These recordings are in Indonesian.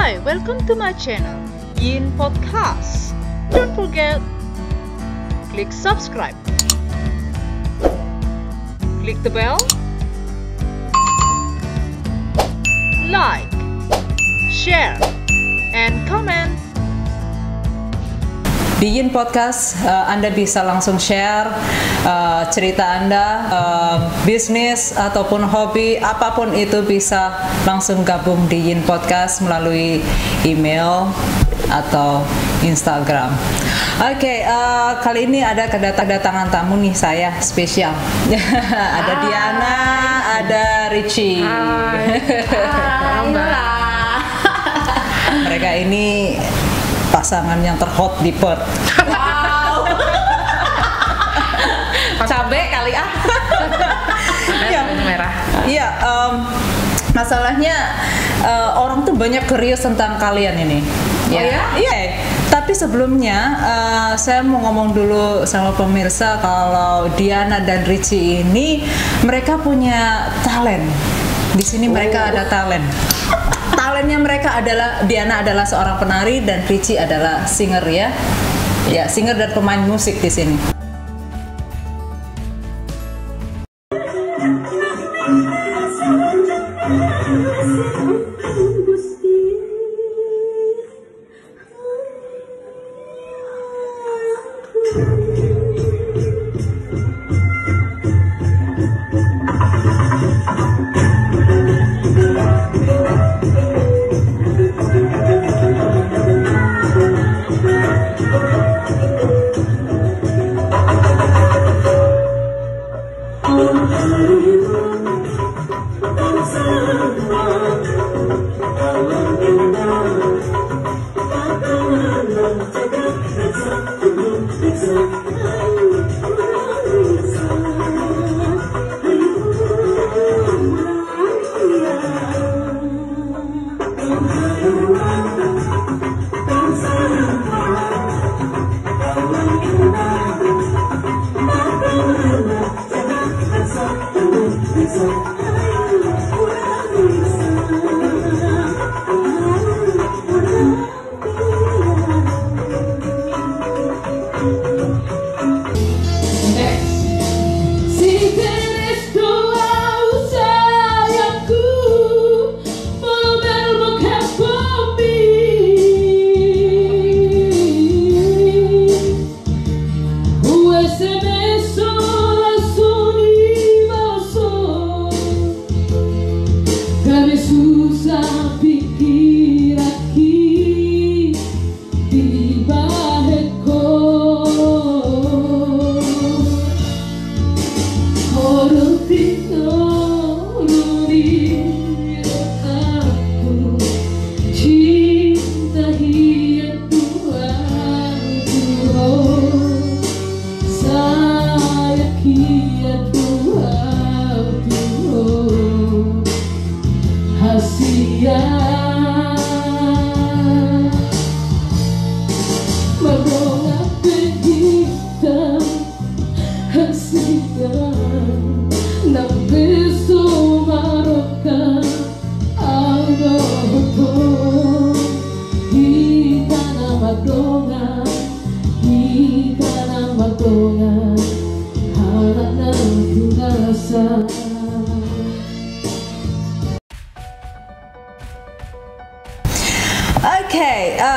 Hi, welcome to my channel, Yin Podcast. Don't forget, click subscribe, click the bell, like, share, and comment. Di Yin Podcast, Anda bisa langsung share cerita Anda, bisnis ataupun hobi, apapun itu bisa langsung gabung di Yin Podcast melalui email atau Instagram. Oke, kali ini ada kedatangan tamu nih saya spesial. Ada Diana, ada Richie. Mereka ini pasangan yang terhot di Perth. Wow. Cabe kali ah. Iya, merah. Iya, masalahnya orang tuh banyak curious tentang kalian ini. Oh ya? Iya. Tapi sebelumnya saya mau ngomong dulu sama pemirsa kalau Diana dan Richie ini mereka punya talent. Di sini mereka ada talent. Talentnya mereka adalah Diana adalah seorang penari dan Richie adalah singer ya. Ya, singer dan pemain musik di sini.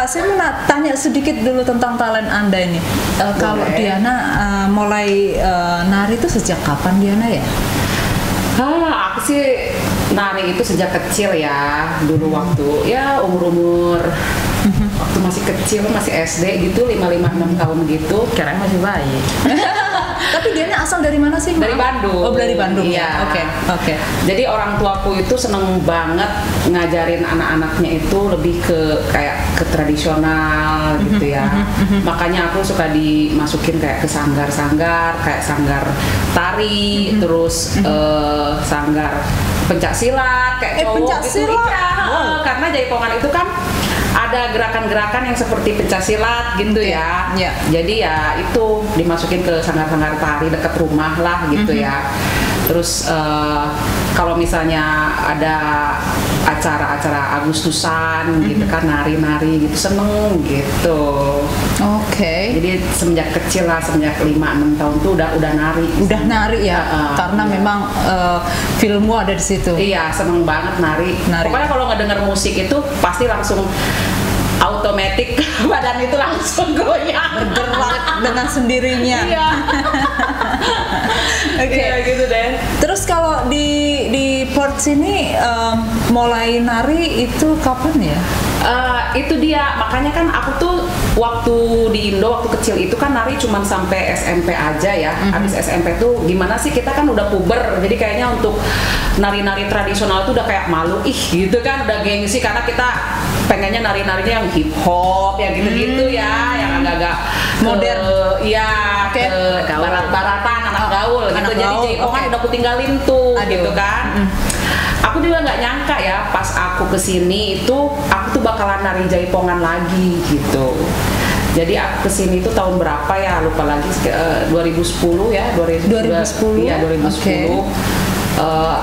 Saya mau tanya sedikit dulu tentang talent Anda ini. Kalau Diana mulai nari itu sejak kapan Diana ya? Aku sih nari itu sejak kecil ya. Dulu waktu ya umur waktu masih kecil, masih SD gitu, 5-6 tahun gitu. Kirain masih bayi. Tapi Diana asal dari mana sih? Dari Bandung. Oh, dari Bandung. Iya. Oke. Jadi orang tuaku itu seneng banget ngajarin anak-anaknya itu lebih ke kayak ke tradisional gitu ya. Makanya aku suka dimasukin kayak ke sanggar-sanggar, kayak sanggar tari, terus sanggar pencak silat, kayak cowok pencak gitu. silat. Iya, karena Jaipongan itu kan ada gerakan-gerakan yang seperti pencaksilat gitu ya. Yeah. Jadi ya itu dimasukin ke sanggar-sanggar tari dekat rumah lah gitu ya. Terus kalau misalnya ada acara-acara Agustusan gitu kan, nari-nari gitu, seneng gitu. Oke. Jadi semenjak kecil lah, semenjak 5-6 tahun tuh udah nari. Udah nari ya, karena memang filmmu ada di situ. Iya, seneng banget nari. Pokoknya kalau ngedenger musik itu pasti langsung automatic badan itu langsung goyang, bergerak dengan sendirinya. Iya. Oke, gitu deh. Terus kalau di Perth sini mulai nari itu kapan ya? Itu dia, makanya kan aku tuh waktu di Indo waktu kecil itu kan nari cuman sampai SMP aja ya. Habis SMP tuh gimana sih, kita kan udah puber, jadi kayaknya untuk nari-nari tradisional tuh udah kayak malu gitu kan, udah gengsi karena kita pengennya nari-narinya yang hip hop, yang gitu-gitu ya, yang agak-agak modern. Iya, ke barat-baratan, anak gaul gitu. Jadi jaipongan udah aku tinggalin tuh. Gitu kan. Aku juga nggak nyangka ya pas aku kesini itu aku tuh bakalan nari jaipongan lagi gitu. Jadi aku kesini itu tahun berapa ya, lupa lagi, 2010 ya, 2010. Iya, 2010. Okay.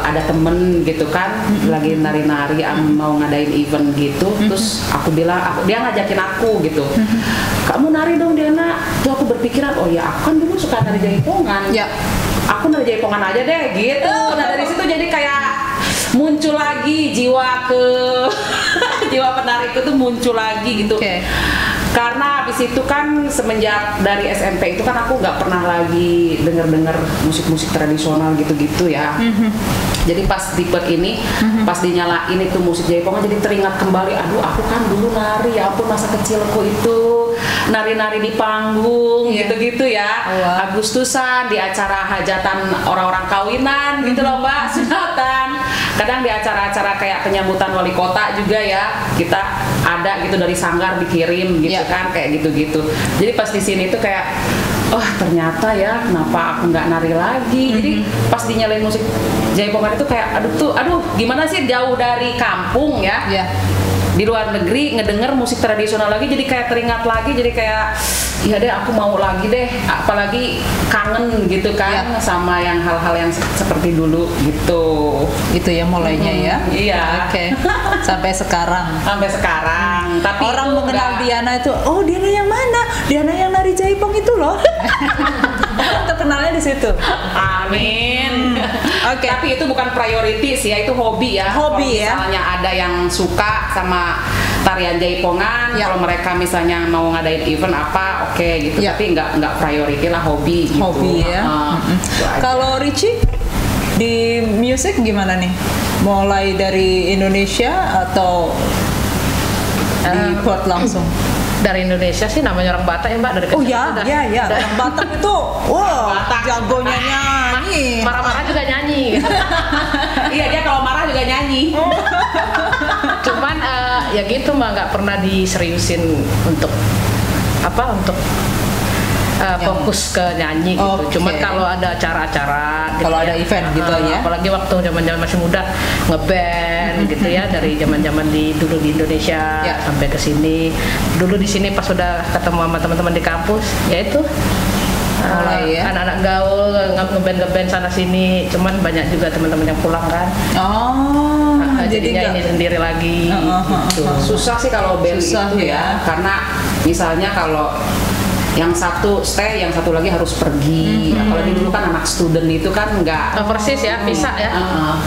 Ada temen gitu kan, lagi nari-nari, mau ngadain event gitu, terus aku bilang, dia ngajakin aku gitu, kamu nari dong Diana. Tuh aku berpikiran, oh ya aku kan dulu suka nari jaipongan, aku nari jaipongan aja deh gitu. Nah dari situ jadi kayak muncul lagi jiwa jiwa penariku tuh muncul lagi gitu. Karena habis itu kan semenjak dari SMP itu kan aku nggak pernah lagi denger musik-musik tradisional gitu-gitu ya. Jadi pas di Perth ini, pas dinyalain itu musik jaipongan, jadi teringat kembali, aduh aku kan dulu nari, ya ampun masa kecilku itu nari-nari di panggung gitu-gitu ya. Agustusan di acara hajatan orang-orang kawinan gitu loh Mbak, sunatan. Kadang di acara-acara kayak penyambutan wali kota juga ya, kita ada gitu dari sanggar dikirim gitu kan, kayak gitu-gitu. Jadi pas di sini tuh kayak, oh ternyata ya kenapa aku nggak nari lagi. Jadi pas dinyalain musik jaipongan itu kayak aduh gimana sih, jauh dari kampung ya, di luar negeri ngedenger musik tradisional lagi, jadi kayak teringat lagi, jadi kayak ya deh aku mau lagi deh, apalagi kangen gitu kan sama yang hal-hal yang seperti dulu gitu. Itu ya mulainya ya. Iya. Oke. Sampai sekarang. Tapi orang mengenal Diana itu, oh Diana yang mana? Diana yang nari jaipong itu loh. Terkenalnya di situ. Amin. Oke. Tapi itu bukan prioritas ya, itu hobi ya. Hobi ya. Misalnya ada yang suka sama tarian jaipongan, kalau mereka misalnya mau ngadain event apa, oke gitu. Tapi nggak priority lah, hobi gitu. Hobi ya. Kalau Richie di musik gimana nih? Mulai dari Indonesia atau di Perth langsung? Dari Indonesia sih, namanya orang Batak ya Mbak, dari kecil. Oh ya. Orang Batak itu, jagonya nyanyi. Marah-marah juga nyanyi. Iya, dia kalau marah juga nyanyi. Cuman ya gitu Mbak, nggak pernah diseriusin untuk fokus ke nyanyi gitu. Cuman kalau ada acara-acara gitu, kalau ada event gitu ya. Apalagi waktu zaman-zaman masih muda ngeband gitu ya, dari zaman-zaman dulu di Indonesia sampai ke sini. Dulu di sini pas udah ketemu sama teman-teman di kampus, ya itu mulai anak-anak gaul ngeband sana sini. Cuman banyak juga teman-teman yang pulang kan. Jadinya ini sendiri lagi. Gitu. Susah sih kalau band itu ya, karena misalnya kalau yang satu stay, yang satu lagi harus pergi. Apalagi dulu kan anak student itu kan nggak persis ya, bisa ya.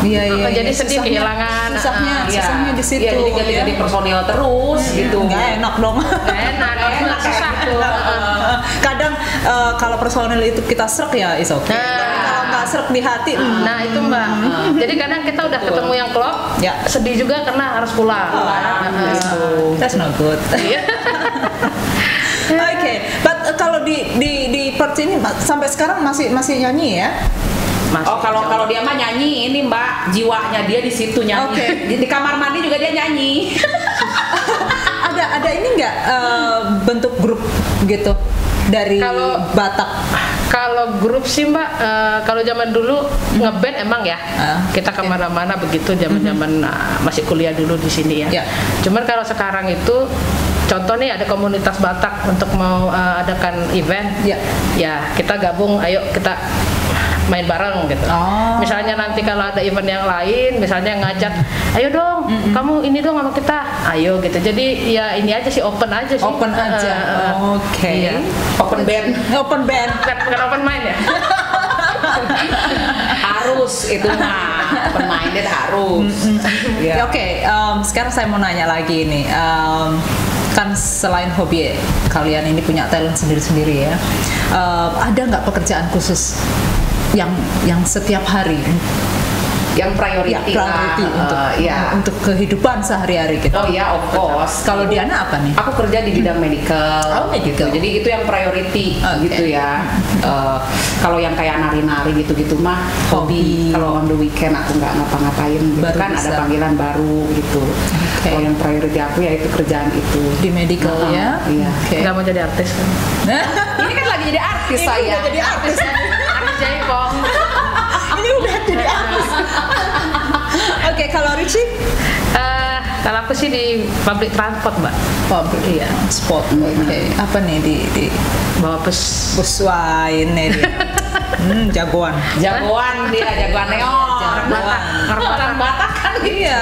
Iya. Jadi sedih kehilangan. Susahnya di situ. Iya, jadi ganti-ganti personil terus gitu. Nggak enak dong. Enak susah tuh. Kadang kalau personil itu kita srek ya, is okay. Kalau nggak srek di hati. Nah itu Mbak. Jadi kadang kita udah ketemu yang klop, sedih juga karena harus pulang. That's not good. Oke, but kalau di Perth ini sampai sekarang masih nyanyi ya? Kalau dia mah nyanyi, ini Mbak, jiwanya dia di situ nyanyi. Di kamar mandi juga dia nyanyi. ada ini nggak bentuk grup gitu dari Batak? Kalau grup sih Mbak, kalau zaman dulu ngeband emang ya, kita kemana-mana begitu zaman-zaman masih kuliah dulu di sini ya. Cuman kalau sekarang itu, contoh nih ada komunitas Batak untuk mau adakan event, ya kita gabung, ayo kita main bareng gitu. Misalnya nanti kalau ada event yang lain, misalnya ngajak, ayo dong, kamu ini dong sama kita, ayo gitu. Jadi ya ini aja sih, open aja sih. Open aja. Oke. Iya. Open band. Open band. Bukan open mind ya. Harus itu mah, open minded harus. Ya, Oke, sekarang saya mau nanya lagi nih. Kan selain hobi kalian ini punya talent sendiri-sendiri ya, ada nggak pekerjaan khusus yang setiap hari Yang priority untuk kehidupan sehari-hari gitu? Oh ya, of course. Kalau Diana apa nih? Aku kerja di bidang medical. Medical. Gitu. Jadi itu yang priority gitu ya. Kalau yang kayak nari-nari gitu-gitu mah hobi. Kalau on the weekend aku nggak ngapa-ngapain gitu kan, ada panggilan baru gitu. Kalau yang priority aku ya itu kerjaan itu di medical ya. Iya. Nggak mau jadi artis kan? Ini kan lagi jadi artis saya. Udah jadi artis. Artis jaipong. Ini udah jadi artis. Oke, kalau Richie? Kalau aku sih di public transport, Mbak. Public transport. Oke. Apa nih di bawa bus wine nih dia. Jagoan dia, jagoan neon. Orang Batak kan Iya.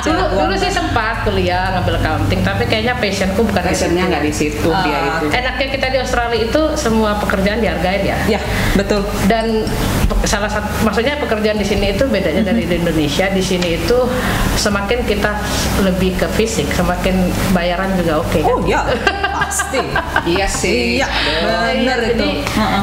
Dulu sih sempat kuliah ngambil accounting, tapi kayaknya passionku bukan passionnya nggak di situ dia itu. Enaknya kita di Australia itu semua pekerjaan dihargain ya. Ya, betul. Dan salah satu, maksudnya pekerjaan di sini itu bedanya dari di Indonesia. Di sini itu semakin kita lebih ke fisik, semakin bayaran juga oke. Oh ya, pasti. Iya sih. Iya, benar itu.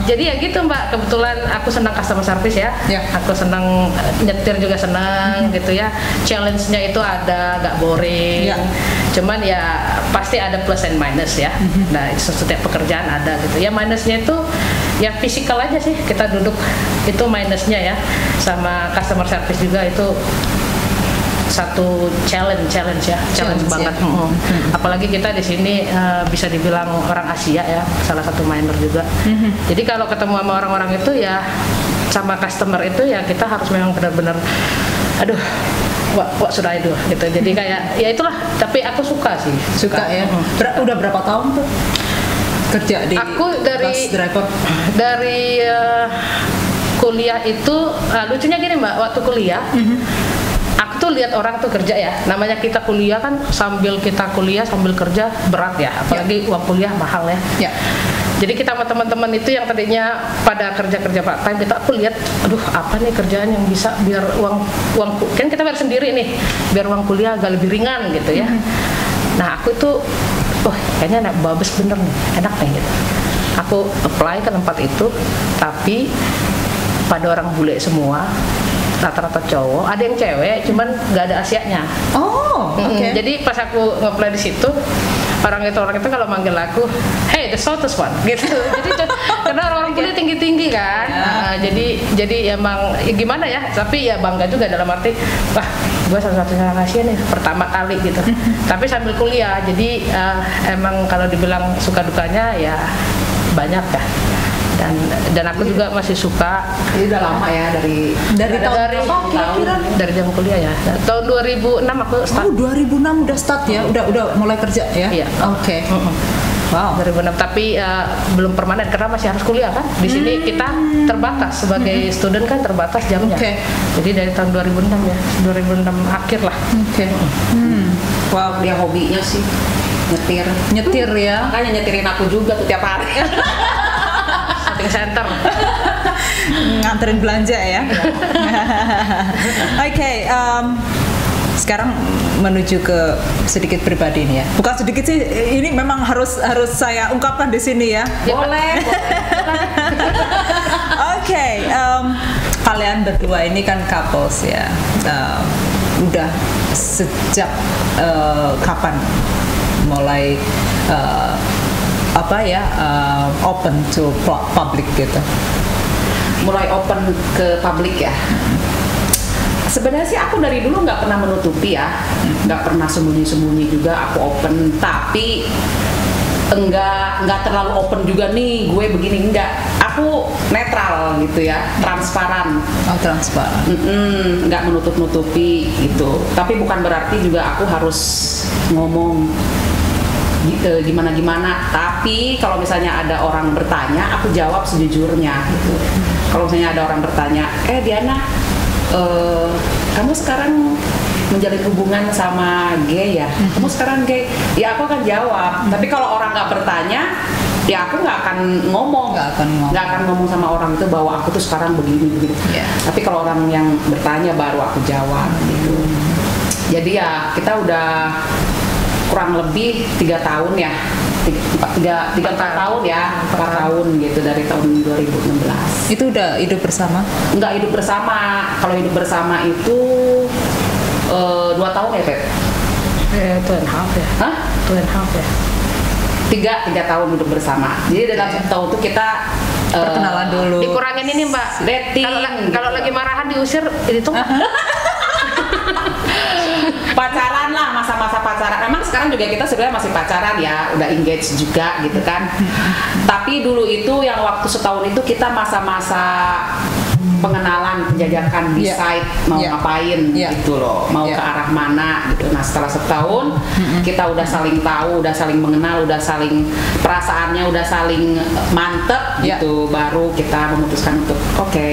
Jadi ya gitu Mbak, kebetulan aku senang customer service ya. Aku senang nyetir juga senang gitu ya. Challenge-nya itu ada, gak boring. Cuman ya pasti ada plus and minus ya. Nah, setiap pekerjaan ada gitu. Ya minusnya itu ya fisikal aja sih, kita duduk itu minusnya ya. Sama customer service juga itu satu challenge banget. Apalagi kita di sini bisa dibilang orang Asia ya, salah satu minor juga. Jadi kalau ketemu sama orang-orang itu ya, sama customer itu ya kita harus memang benar-benar what should I do gitu. Jadi kayak ya itulah, tapi aku suka sih. Suka ya. Udah berapa tahun tuh kerja di bus driver? Dari kuliah itu lucunya gini Mbak, waktu kuliah aku tuh lihat orang tuh kerja ya, namanya kita kuliah kan, sambil kita kuliah sambil kerja berat ya, apalagi uang kuliah mahal ya. Jadi kita sama teman-teman itu yang tadinya pada kerja part time, aku lihat, apa nih kerjaan yang bisa biar uang kan kita bayar sendiri nih, biar uang kuliah agak lebih ringan gitu ya. Nah aku tuh, kayaknya bagus bener nih, enak nih gitu. Aku apply ke tempat itu, tapi pada orang bule semua, rata-rata cowok, ada yang cewek, cuman nggak ada Asianya. Jadi pas aku nge-apply di situ, orang itu kalau manggil aku, hey the shortest one gitu. Jadi karena orang kuliah tinggi kan, jadi emang gimana ya, tapi ya bangga juga dalam arti, wah gue satu-satunya orang Asia nih pertama kali gitu. Tapi sambil kuliah, jadi emang kalau dibilang suka dukanya ya banyak ya. Dan aku juga masih suka. Ini udah lama ya dari jam kuliah ya. Tahun 2006 aku start. 2006 udah start ya. Udah mulai kerja ya. Iya. Oke. Wow. 2006, tapi belum permanen karena masih harus kuliah kan. Di sini kita terbatas sebagai student kan, terbatas jamnya. Jadi dari tahun 2006 ya. 2006 akhir lah. Wow, dia hobinya sih nyetir ya. Makanya nyetirin aku juga tuh tiap hari. Center nganterin belanja ya. Oke, sekarang menuju ke sedikit pribadi nih ya. Bukan sedikit sih, ini memang harus saya ungkapkan di sini ya. Boleh. Oke, kalian berdua ini kan couples ya. Udah sejak kapan mulai open to public gitu? Mulai open ke publik ya. Sebenarnya sih aku dari dulu nggak pernah menutupi ya, nggak pernah sembunyi-sembunyi juga aku open, tapi enggak terlalu open juga nih gue begini, enggak. Aku netral gitu ya, transparan. Transparan. Nggak menutup-nutupi gitu. Tapi bukan berarti juga aku harus ngomong gimana-gimana, tapi kalau misalnya ada orang bertanya, aku jawab sejujurnya gitu. Kalau misalnya ada orang bertanya, Diana, kamu sekarang menjalin hubungan sama gay ya? Kamu sekarang gay? Ya aku akan jawab. Tapi kalau orang nggak bertanya, ya aku nggak akan ngomong. Nggak akan ngomong sama orang itu bahwa aku tuh sekarang begini. Yeah. Tapi kalau orang yang bertanya baru aku jawab gitu. Jadi ya kita udah kurang lebih 3 tahun ya. 4 tahun ya, 4 tahun gitu dari tahun 2016. Itu udah hidup bersama? Enggak hidup bersama. Kalau hidup bersama itu 2 tahun ya, Pep? 2.5 ya. Hah? 2.5 ya. 3 tahun hidup bersama. Jadi dalam 1 tahun itu kita perkenalan dulu. Dikurangin ini Mbak. Dating. Kalau lagi marahan diusir, itu pacaran lah, masa-masa pacaran. Emang sekarang juga kita sebenarnya masih pacaran ya, udah engage juga gitu kan. Tapi dulu itu yang waktu setahun itu kita masa-masa pengenalan, penjajakan, decide mau ngapain gitu loh, mau ke arah mana gitu. Nah setelah setahun kita udah saling tahu, udah saling mengenal, udah saling perasaannya udah saling mantep gitu, baru kita memutuskan untuk oke,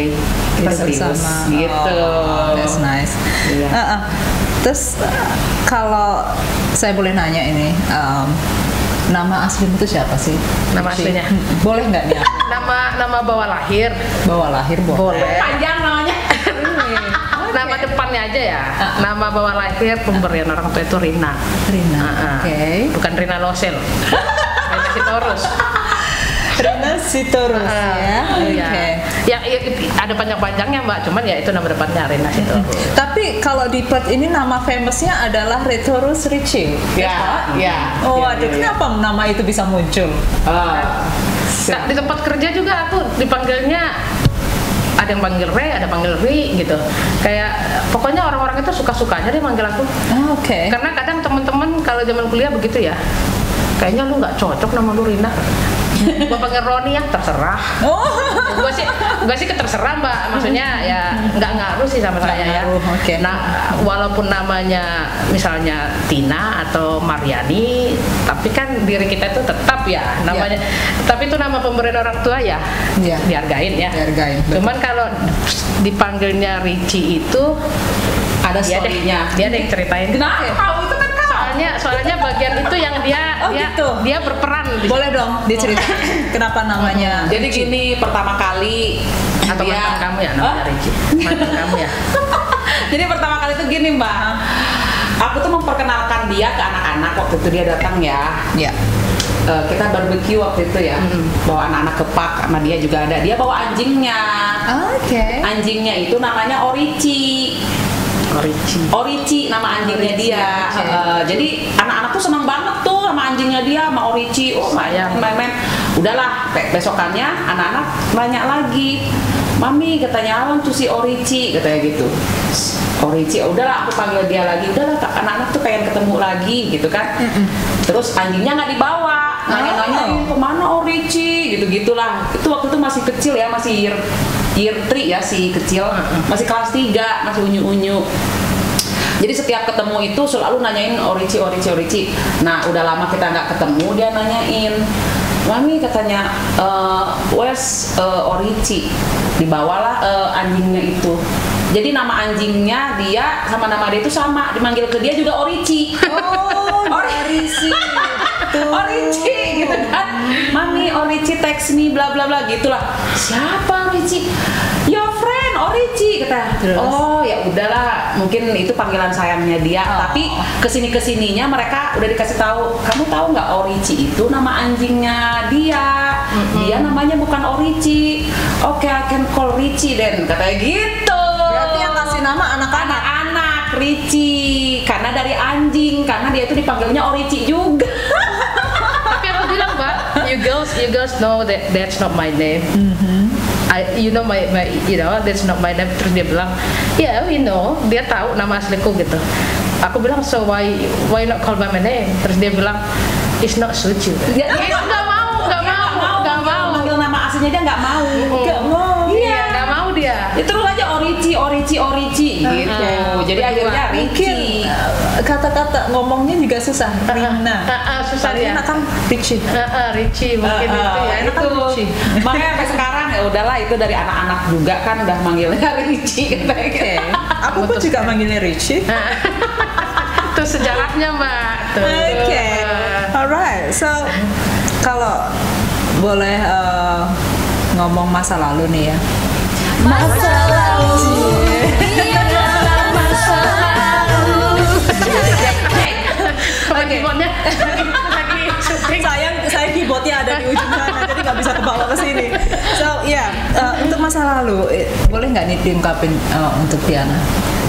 kita serius gitu. That's nice. Terus kalau saya boleh nanya ini, nama aslimu itu siapa sih? Nama aslinya? Boleh nggak nih? Nama bawa lahir. Bawa lahir boleh. Panjang namanya. Nama depannya aja ya. Nama bawa lahir pemberian orang tua itu Rina. Oke. Bukan Rina Losel. Rina Sitorus. Rina Sitorus ya. Oke. Ya, ada panjang-panjangnya Mbak, cuman ya itu nama depannya Rina Sitorus. Tapi kalau di Perth ini nama famousnya adalah Retorus Ritchie. Ya. Oh, aduh, kenapa nama itu bisa muncul? Nah, di tempat kerja juga aku dipanggilnya ada yang panggil Ray, ada panggil Ri gitu. Kayak pokoknya orang-orang itu suka-sukanya dia manggil aku. Oke. Karena kadang teman-teman kalau zaman kuliah begitu ya. Kayaknya lu nggak cocok nama lu Rina. Gua panggil Roni ya, terserah. Gua sih terserah Mbak. Maksudnya ya nggak ngaruh sih sama saya ya. Okay. Nah, walaupun namanya misalnya Tina atau Mariani, tapi kan diri kita itu tetap ya namanya. Tapi itu nama pemberian orang tua ya. Dihargain ya. Dihargain. Cuman kalau dipanggilnya Ricci itu ada story-nya. Dia ada yang ceritain. Kenapa? Itu kan soalnya bagian itu yang dia berperan. Boleh dong diceritain kenapa namanya. Jadi gini, pertama kali atau mantan kamu ya namanya Ricci. Mantan kamu ya. Jadi pertama kali itu gini Mbak, aku tuh memperkenalkan dia ke anak-anak waktu itu dia datang ya. Kita barbecue waktu itu ya, bawa anak-anak ke park sama dia juga ada. Dia bawa anjingnya. Anjingnya itu namanya Orici nama anjingnya dia. Jadi anak-anak tuh senang banget tuh sama anjingnya dia, sama Orici. Main. Udahlah, besokannya anak-anak nanya lagi, Mami katanya alam tuh si Orici katanya gitu. Orici, udahlah aku panggil dia lagi. Udahlah anak-anak tuh pengen ketemu lagi gitu kan. Terus anjingnya nggak dibawa, nanya-nanyain kemana Orici gitu-gitulah. Itu waktu itu masih kecil ya, masih year 3 ya, si kecil, masih kelas 3, masih unyu-unyu. Jadi setiap ketemu itu selalu nanyain Orici. Nah udah lama kita nggak ketemu, dia nanyain, Mami katanya, where's Orici? Dibawalah anjingnya itu. Jadi nama anjingnya dia sama nama dia itu sama, dimanggil ke dia juga Orici. Orici. Orici gitu kan. Mami Orici text me bla bla bla gitulah. Siapa Orici? Your friend Orici kata. Oh ya udahlah, mungkin itu panggilan sayangnya dia. Tapi kesininya mereka udah dikasih tahu. Kamu tahu nggak Orici itu nama anjingnya dia? Dia namanya bukan Orici. Oke, I can call Richie then katanya gitu. Berarti yang kasih nama anak-anak Richie karena dari anjing, karena dia itu dipanggilnya Orici juga. Tapi aku bilang Mbak, you girls know that that's not my name. You know my that's not my name. Terus dia bilang, yeah we know, dia tahu nama asliku gitu. Aku bilang, so why not call by my name? Terus dia bilang, it's not suit you. Dia nggak mau manggil nama aslinya, dia nggak mau. Iya, nggak mau dia. Ya terus aja Orici gitu. Jadi akhirnya Richie. kata-kata ngomongnya juga susah. Rina. Susah ya. Rina kan Richie. Richie mungkin itu ya. Enak kan Richie. Makanya sampai sekarang ya udahlah, itu dari anak-anak juga kan udah manggilnya Richie. Oke. Aku pun juga manggilnya Richie. Itu sejarahnya Mbak. Oke. Alright. So kalau boleh ngomong masa lalu nih ya. Masa lalu. Masa lalu. Keyboardnya lagi syuting. Saya keyboardnya ada di ujung sana, jadi nggak bisa kebawa ke sini. So untuk masa lalu, boleh nggak nih diungkapin untuk Diana?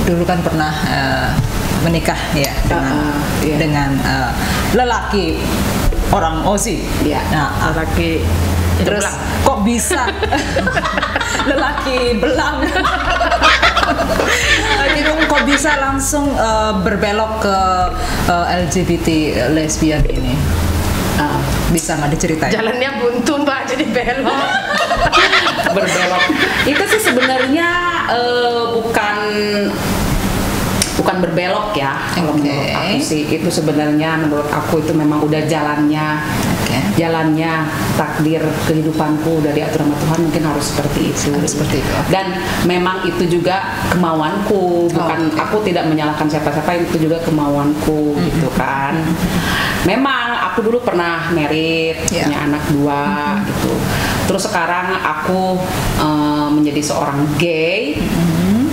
Dulu kan pernah menikah ya dengan lelaki orang Aussie. Iya. Nah, Lagi terus kok bisa lelaki belang? Kok bisa langsung berbelok ke LGBT lesbian ini? Bisa nggak diceritain? jalannya buntu Mbak, jadi belok. Berbelok. Itu sih sebenarnya bukan berbelok ya. Kalau menurut aku sih itu sebenarnya, menurut aku itu memang udah jalannya. Jalannya takdir kehidupanku, udah diatur sama Tuhan, mungkin harus seperti itu. Dan memang itu juga kemauanku, bukan aku tidak menyalahkan siapa-siapa, itu juga kemauanku gitu kan. Memang aku dulu pernah married, punya anak 2 gitu. Terus sekarang aku menjadi seorang gay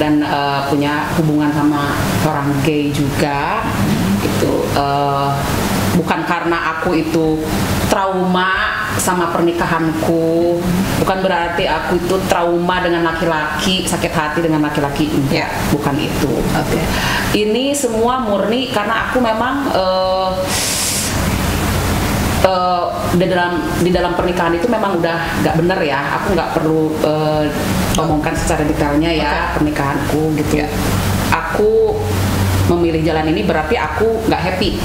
dan punya hubungan sama orang gay juga gitu. Bukan karena aku itu trauma sama pernikahanku, bukan berarti aku itu trauma dengan laki-laki, sakit hati dengan laki-laki, bukan itu. Ini semua murni karena aku memang di dalam pernikahan itu memang udah nggak bener ya. Aku nggak perlu ngomongkan secara detailnya ya pernikahanku gitu. Aku memilih jalan ini berarti aku nggak happy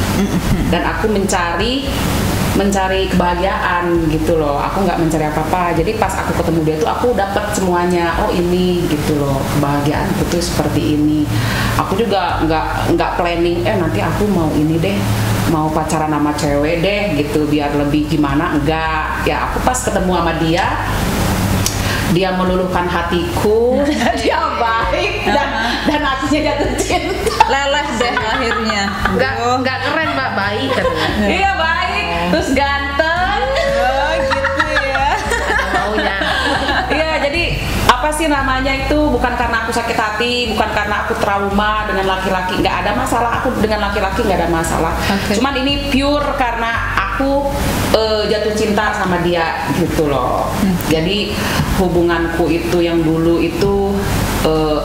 dan aku mencari kebahagiaan gitu loh. Aku nggak mencari apa-apa. Jadi pas aku ketemu dia tuh aku dapat semuanya. Oh ini gitu loh, kebahagiaanku tuh seperti ini. Aku juga nggak planning. Nanti aku mau ini deh, mau pacaran sama cewek deh gitu biar lebih gimana. Enggak. Ya aku pas ketemu sama dia meluluhkan hatiku, dia baik dan akhirnya jatuh cinta. Leleh deh akhirnya. Nggak keren Mbak, baik katanya. Iya baik, terus ganteng. Gitu ya. Maunya. Iya, jadi apa sih namanya itu, bukan karena aku sakit hati, bukan karena aku trauma dengan laki-laki, nggak ada masalah. Aku dengan laki-laki nggak ada masalah. Cuman ini pure karena aku jatuh cinta sama dia gitu loh. Jadi hubunganku itu yang dulu itu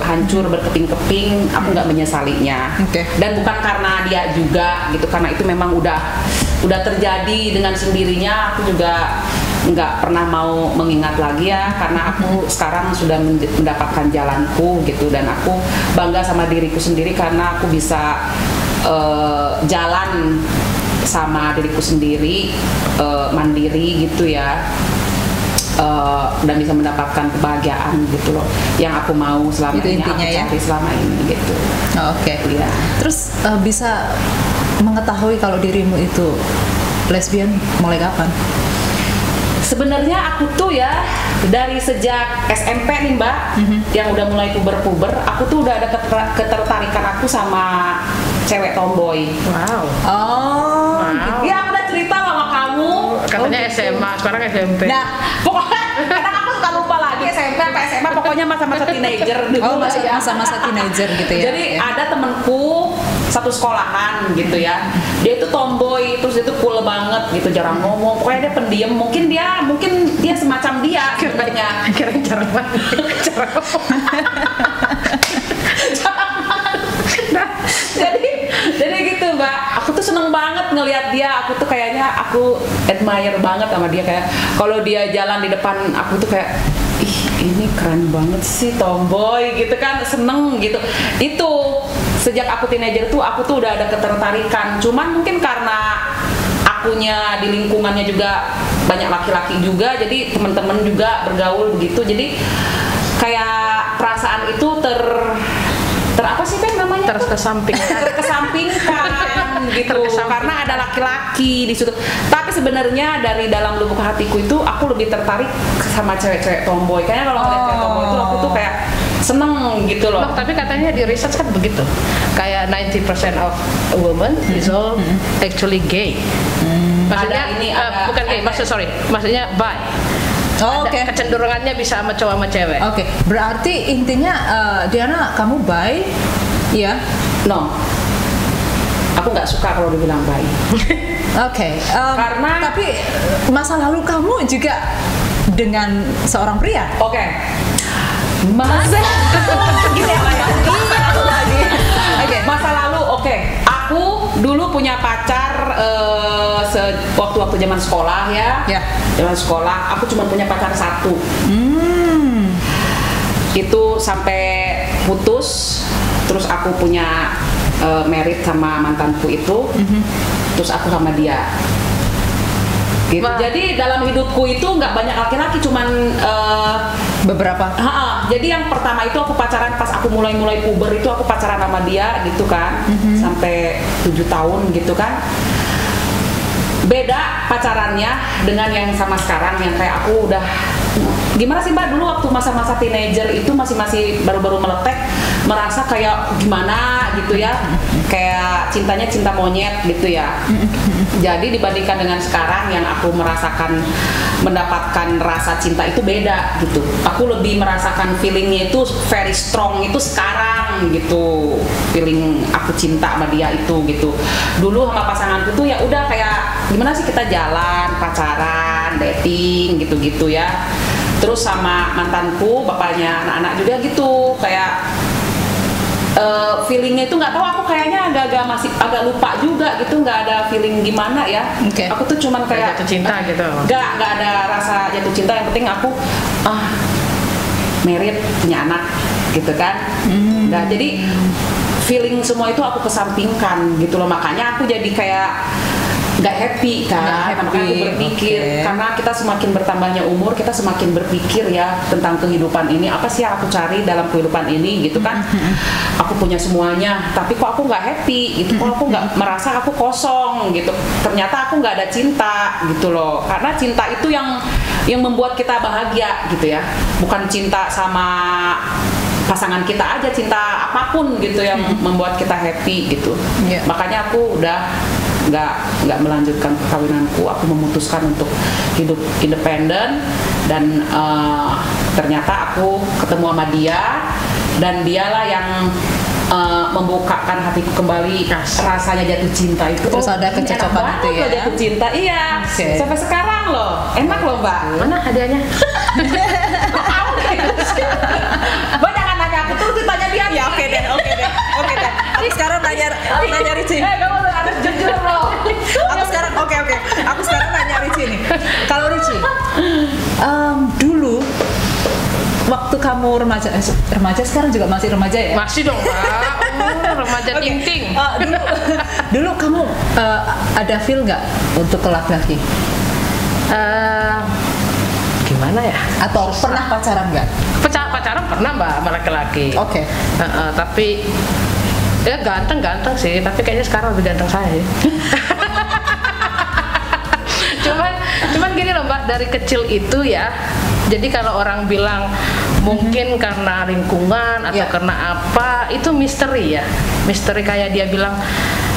hancur berkeping-keping, aku nggak menyesalinya. Dan bukan karena dia juga gitu, karena itu memang udah terjadi dengan sendirinya. Aku juga nggak pernah mau mengingat lagi ya, karena aku sekarang sudah mendapatkan jalanku gitu, dan aku bangga sama diriku sendiri karena aku bisa jalan sama diriku sendiri, mandiri gitu ya, dan bisa mendapatkan kebahagiaan gitu loh, yang aku mau selama ini, aku cari selama ini gitu. Ya. Terus bisa mengetahui kalau dirimu itu lesbian mulai kapan? Sebenarnya aku tuh ya dari sejak SMP nih Mbak, yang udah mulai puber-puber, aku tuh udah ada ketertarikan aku sama cewek tomboy. Wow. Ya aku udah cerita sama kamu. Katanya SMA, sekarang SMP. Nah, pokoknya kadang aku suka lupa lagi SMP apa SMA, pokoknya masa-masa teenager dulu. Masa-masa teenager gitu ya. Jadi ada temenku satu sekolahan gitu ya, dia itu tomboy, terus dia tuh cool banget gitu, jarang ngomong, pokoknya dia pendiam. Mungkin dia semacam dia sebenarnya. Kira jarang banget. Nah, jadi gitu Mbak, aku tuh seneng banget ngelihat dia. Aku tuh kayaknya aku admire banget sama dia, kayak kalau dia jalan di depan aku tuh kayak, ih ini keren banget sih tomboy gitu kan, seneng gitu. Itu sejak aku teenager tuh aku tuh udah ada ketertarikan. Cuman mungkin karena akunya di lingkungannya juga banyak laki-laki juga, jadi teman-teman juga bergaul begitu, jadi kayak perasaan itu apa sih Ben namanya? Terkesampingkan gitu. Karena ada laki-laki di situ. Tapi sebenarnya dari dalam lubuk hatiku itu aku lebih tertarik sama cewek-cewek tomboy. Kayaknya kalau ngeliat cewek tomboy itu aku tuh kayak seneng gitu loh. Tapi katanya di research kan begitu. Kayak 90% of women is all actually gay. Maksudnya bukan gay, maksudnya bi. Oke. Kecenderungannya bisa sama cowok sama cewek. Oke. Berarti intinya Diana kamu bi? Iya. No. Aku nggak suka kalau dibilang bi. Oke. Karena tapi masa lalu kamu juga dengan seorang pria? Oke. Masa lalu, oke. Aku dulu punya pacar waktu zaman sekolah ya. Zaman sekolah, aku cuma punya pacar satu. Itu sampai putus, terus aku punya married sama mantanku itu, terus aku sama dia. Gitu. Jadi dalam hidupku itu nggak banyak laki-laki, cuman beberapa. Jadi yang pertama itu aku pacaran pas aku mulai puber itu aku pacaran sama dia gitu kan, sampai 7 tahun gitu kan. Beda pacarannya dengan yang sama sekarang yang kayak aku udah gimana sih Mbak, dulu waktu masa-masa teenager itu masih baru-baru meletek, merasa kayak gimana gitu ya, kayak cintanya cinta monyet gitu ya. Jadi dibandingkan dengan sekarang yang aku mendapatkan rasa cinta itu beda gitu. Aku lebih merasakan feelingnya itu very strong itu sekarang gitu, feeling aku cinta sama dia itu gitu. Dulu sama pasanganku tuh ya udah kayak gimana sih, kita jalan, pacaran, dating gitu-gitu ya. Terus sama mantanku, bapaknya anak-anak juga gitu, kayak feelingnya itu nggak tahu, aku kayaknya agak lupa juga gitu, nggak ada feeling gimana ya. Aku tuh cuman kayak jatuh cinta gitu. Nggak ada rasa jatuh cinta, yang penting aku married, punya anak gitu kan. Nah jadi feeling semua itu aku kesampingkan gitu loh, makanya aku jadi kayak nggak happy kan. Makanya aku berpikir, karena kita semakin bertambahnya umur, kita semakin berpikir ya tentang kehidupan ini, apa sih yang aku cari dalam kehidupan ini gitu kan. Aku punya semuanya, tapi kok aku nggak happy gitu, kok aku nggak merasa, aku kosong gitu. Ternyata aku nggak ada cinta gitu loh, karena cinta itu yang membuat kita bahagia gitu ya, bukan cinta sama pasangan kita aja, cinta apapun gitu yang membuat kita happy gitu. Makanya aku udah nggak melanjutkan perkawinanku, aku memutuskan untuk hidup independen, dan ternyata aku ketemu sama dia, dan dialah yang membukakan hatiku kembali, rasanya jatuh cinta itu. Terus ada kecocokan itu ya, jatuh cinta, iya. Sampai sekarang loh, enak loh Mbak. Mana hadiahnya? Mbak jangan nanya aku, terus ditanya dia. Ya oke deh. Aku sekarang nanya Ricci. Kamu harus jujur loh. Aku sekarang nanya Ricci nih. Kalau Ricci, dulu waktu kamu remaja sekarang juga masih remaja ya? Masih dong Pak. Remaja ting-ting. Dulu kamu ada feel nggak untuk ke laki-laki? Gimana ya? Atau pernah pacaran nggak? Pacaran pernah Mbak sama laki-laki. Tapi ya ganteng sih, tapi kayaknya sekarang lebih ganteng saya. cuman gini loh Mbak, dari kecil itu ya, jadi kalau orang bilang mungkin karena lingkungan atau karena apa, itu misteri ya, misteri. Kayak dia bilang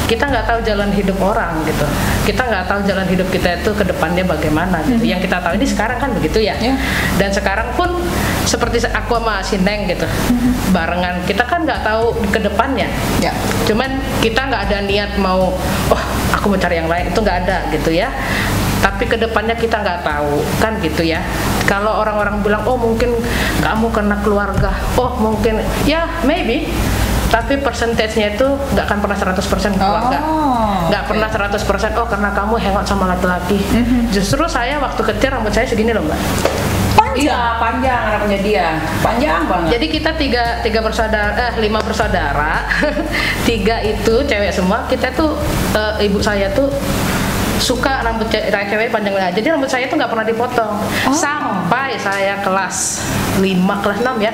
kita nggak tahu jalan hidup orang gitu, kita nggak tahu jalan hidup kita itu ke depannya bagaimana gitu. Yang kita tahu ini sekarang kan begitu ya. Dan sekarang pun seperti aku sama si Neng gitu, barengan, kita kan nggak tahu ke depannya. Cuman kita nggak ada niat mau aku mau cari yang lain, itu nggak ada gitu ya. Tapi kedepannya kita nggak tahu kan gitu ya. Kalau orang-orang bilang mungkin kamu karena keluarga, mungkin ya maybe, tapi persentasenya itu nggak akan pernah 100% keluarga, nggak pernah 100% karena kamu hangout sama laki-laki. Justru saya waktu kecil rambut saya segini loh Mbak. Iya, panjang rambutnya dia, panjang banget. Jadi kita tiga bersaudara, 5 bersaudara, 3 itu cewek semua. Kita tuh ibu saya tuh suka rambut cewek panjang. Jadi rambut saya tuh nggak pernah dipotong sampai saya kelas 5, kelas 6 ya.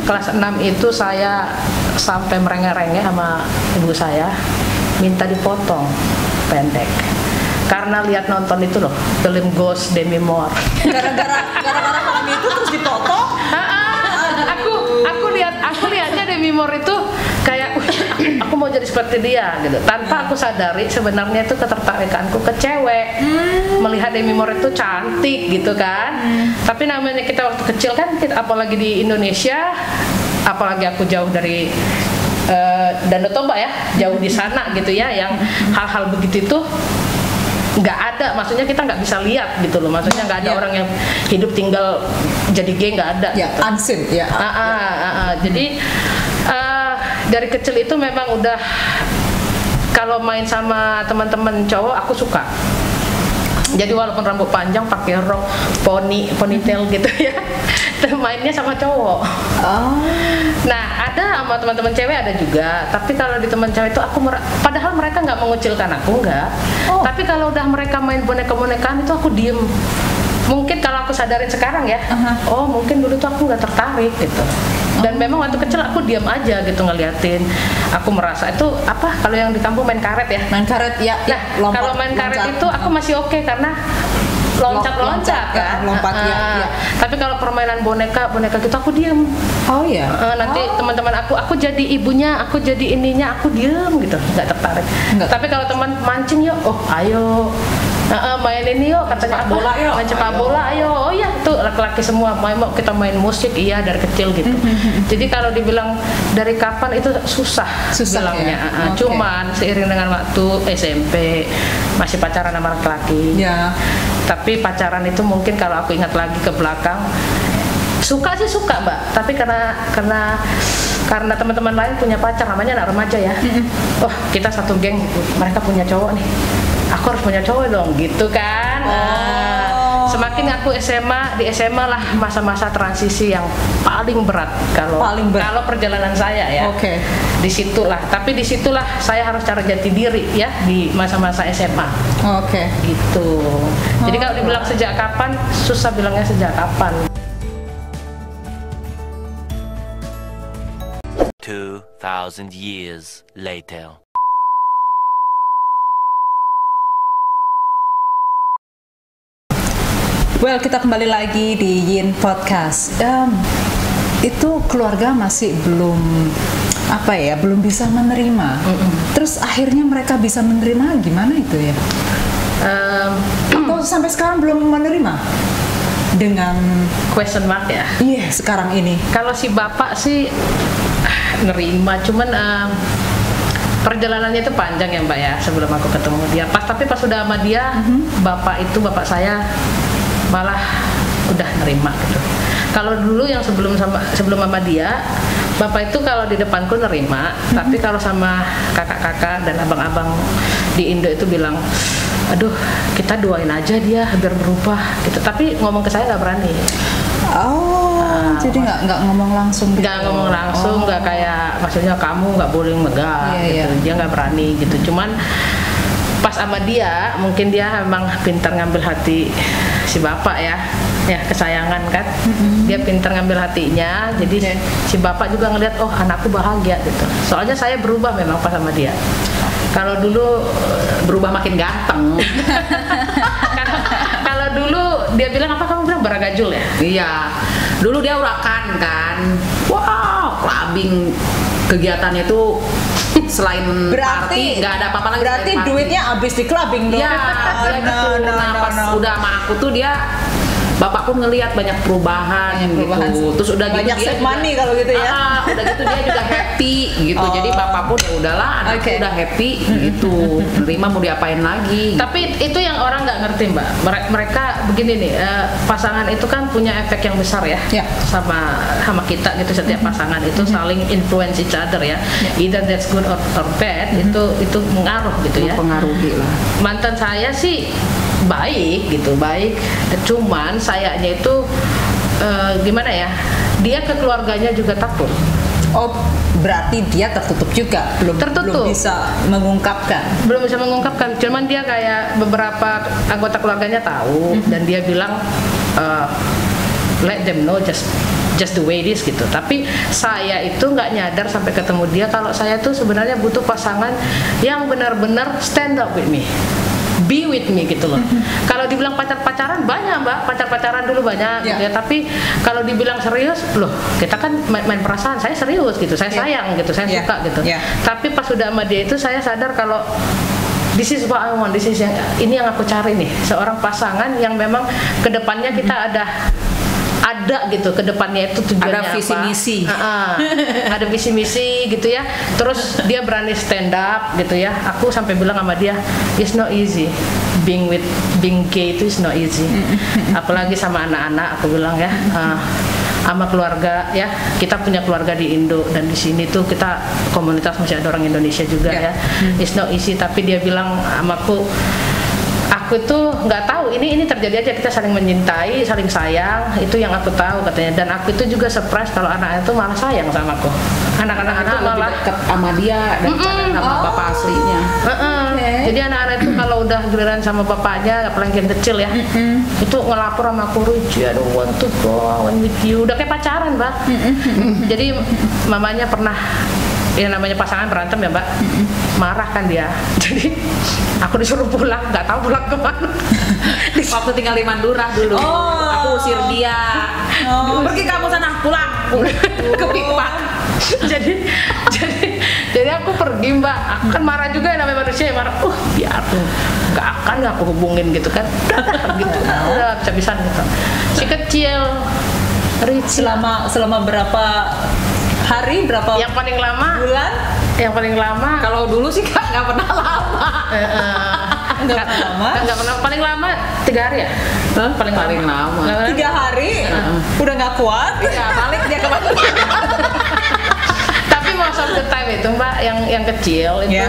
Kelas 6 itu saya sampai merengek-rengek sama ibu saya minta dipotong pendek. Karena lihat nonton itu loh, film Ghost Demi Moore. Gara-gara malam itu terus dipotong. Aku lihatnya Demi Moore itu kayak aku mau jadi seperti dia gitu. Tanpa aku sadari sebenarnya itu ketertarikanku ke cewek. Melihat Demi Moore itu cantik gitu kan. Tapi namanya kita waktu kecil kan, apalagi di Indonesia, apalagi aku jauh dari Danau Toba ya, jauh di sana gitu ya, yang hal-hal begitu itu nggak ada, maksudnya kita nggak bisa lihat gitu loh, maksudnya nggak ada orang yang hidup tinggal jadi gay, nggak ada ya, gitu. unseen ya. Jadi dari kecil itu memang udah kalau main sama teman-teman cowok aku suka. Jadi walaupun rambut panjang, pakai rok, ponytail gitu ya, mainnya sama cowok. Nah ada sama teman-teman cewek ada juga, tapi kalau di teman cewek itu aku padahal mereka nggak mengucilkan aku, nggak. Tapi kalau udah mereka main boneka-bonekaan itu aku diem. Mungkin kalau aku sadarin sekarang ya, mungkin dulu tuh aku nggak tertarik gitu. Dan memang waktu kecil aku diam aja gitu ngeliatin. Aku merasa itu apa? Kalau yang di kampung main karet ya. Main karet ya. Nah, kalau main karet itu aku masih oke karena loncat-loncat kan. Lompat ya. Tapi kalau permainan boneka gitu aku diam. Oh iya. Nanti teman-teman aku jadi ibunya, aku jadi ininya, aku diam gitu, nggak tertarik. Tapi kalau teman mancing yuk, ayo. Main ini yuk, katanya bola yuk, main sepak bola ayo. Oh iya, tuh laki-laki semua mau kita main musik, iya dari kecil gitu. Jadi kalau dibilang dari kapan itu susah bilangnya. Ya? Cuman seiring dengan waktu SMP masih pacaran sama laki-laki. Ya. Tapi pacaran itu mungkin kalau aku ingat lagi ke belakang, suka sih suka Mbak, tapi karena teman-teman lain punya pacar, namanya anak remaja ya. Kita satu geng, mereka punya cowok nih, aku harus punya cowok dong gitu kan. Semakin aku di SMA lah masa-masa transisi yang paling berat kalau perjalanan saya ya. Disitulah saya harus cari jati diri ya di masa-masa SMA. Gitu. Jadi kalau dibilang sejak kapan, susah bilangnya sejak kapan. 2,000 years later. Well, kita kembali lagi di Yin Podcast. Itu keluarga masih belum bisa menerima. Terus akhirnya mereka bisa menerima gimana itu ya? Atau sampai sekarang belum menerima? Dengan question mark ya? Iya, sekarang ini. Kalau si bapak sih nerima, cuman perjalanannya itu panjang ya Mbak ya sebelum aku ketemu dia. Tapi pas sudah sama dia, bapak saya malah udah nerima gitu. Kalau dulu yang sebelum sama dia, bapak itu kalau di depanku nerima, tapi kalau sama kakak-kakak dan abang-abang di Indo itu bilang, aduh kita doain aja dia biar berubah gitu. Tapi ngomong ke saya nggak berani. Jadi nggak ngomong langsung gitu. Nggak ngomong langsung, nggak kayak maksudnya kamu nggak boleh megang gitu. Dia nggak berani gitu. Cuman pas sama dia, mungkin dia memang pintar ngambil hati si bapak ya kesayangan kan. Dia pintar ngambil hatinya, jadi si bapak juga ngelihat anakku bahagia gitu. Soalnya saya berubah memang pas sama dia. Kalau dulu berubah makin ganteng. Kalau dulu dia bilang apa, kamu bilang Baragajul ya? Iya. Dulu dia urakan kan. Wow, clubbing, kegiatannya tuh selain party nggak ada apa-apa lagi. Berarti duitnya habis di clubbing dong. Iya, pas udah sama aku tuh dia bapakku ngelihat banyak perubahan gitu. Terus udah gitu banyak save money kalau gitu ya. Udah gitu dia juga happy gitu. Jadi bapakku udahlah, anakku udah happy gitu. Terima mau diapain lagi. Tapi itu yang orang nggak ngerti Mbak. Mereka begini nih, pasangan itu kan punya efek yang besar ya. Sama kita gitu. Setiap pasangan itu saling influence each other ya. Either that's good or bad, itu mengaruh gitu ya. Mempengaruhi lah. Mantan saya sih baik gitu, cuman sayanya itu gimana ya, dia ke keluarganya juga takut. Oh, berarti dia tertutup juga, belum bisa mengungkapkan. Belum bisa mengungkapkan, cuman dia kayak beberapa anggota keluarganya tahu dan dia bilang let them know just the way it is gitu. Tapi saya itu nggak nyadar sampai ketemu dia kalau saya tuh sebenarnya butuh pasangan yang benar-benar stand up with me, be with me gitu loh. Kalau dibilang pacaran banyak Mbak, pacaran dulu banyak gitu ya. Tapi kalau dibilang serius, loh kita kan main perasaan, saya serius gitu, saya sayang gitu, saya suka gitu. Tapi pas sudah sama dia itu saya sadar kalau this is what I want, ini yang aku cari nih, seorang pasangan yang memang kedepannya kita ada gitu, kedepannya itu tujuannya ada visi misi, ada visi misi gitu ya. Terus dia berani stand up gitu ya. Aku sampai bilang sama dia, it's not easy being gay itu is not easy. Apalagi sama anak-anak, aku bilang ya. Sama keluarga ya, kita punya keluarga di Indo dan di sini tuh kita komunitas masih ada orang Indonesia juga ya. It's not easy, tapi dia bilang sama aku tuh nggak tahu ini terjadi aja, kita saling mencintai, saling sayang, itu yang aku tahu katanya. Dan aku itu juga surprise kalau anak-anak itu malah sayang sama aku. Anak-anak itu malah dekat sama dia daripada sama bapak aslinya. Jadi anak-anak itu kalau udah giliran sama bapaknya, apalagi yang kecil ya, itu ngelapor sama aku, Ricci, I don't want to go with you. Udah kayak pacaran, Mbak. Jadi mamanya pernah, ya namanya pasangan berantem ya Mbak, marah kan dia. Jadi aku disuruh pulang, nggak tahu pulang kemana. Waktu tinggal di Mandura dulu, aku usir dia. Pergi kamu sana, pulang ke Pipa. jadi aku pergi Mbak. Aku kan marah juga ya, namanya manusia ya, marah. Biar nggak akan aku hubungin gitu kan. Gitu. Udah bisa-bisa gitu. Si kecil Ricci. Selama berapa hari, berapa yang paling lama bulan? Yang paling lama kalau dulu sih Kak nggak pernah lama. Nggak pernah. Paling lama 3 hari ya? Paling lama 3 hari? Udah nggak kuat? Ya balik dia ke Bandung. Tapi most of the time itu Mbak, yang kecil itu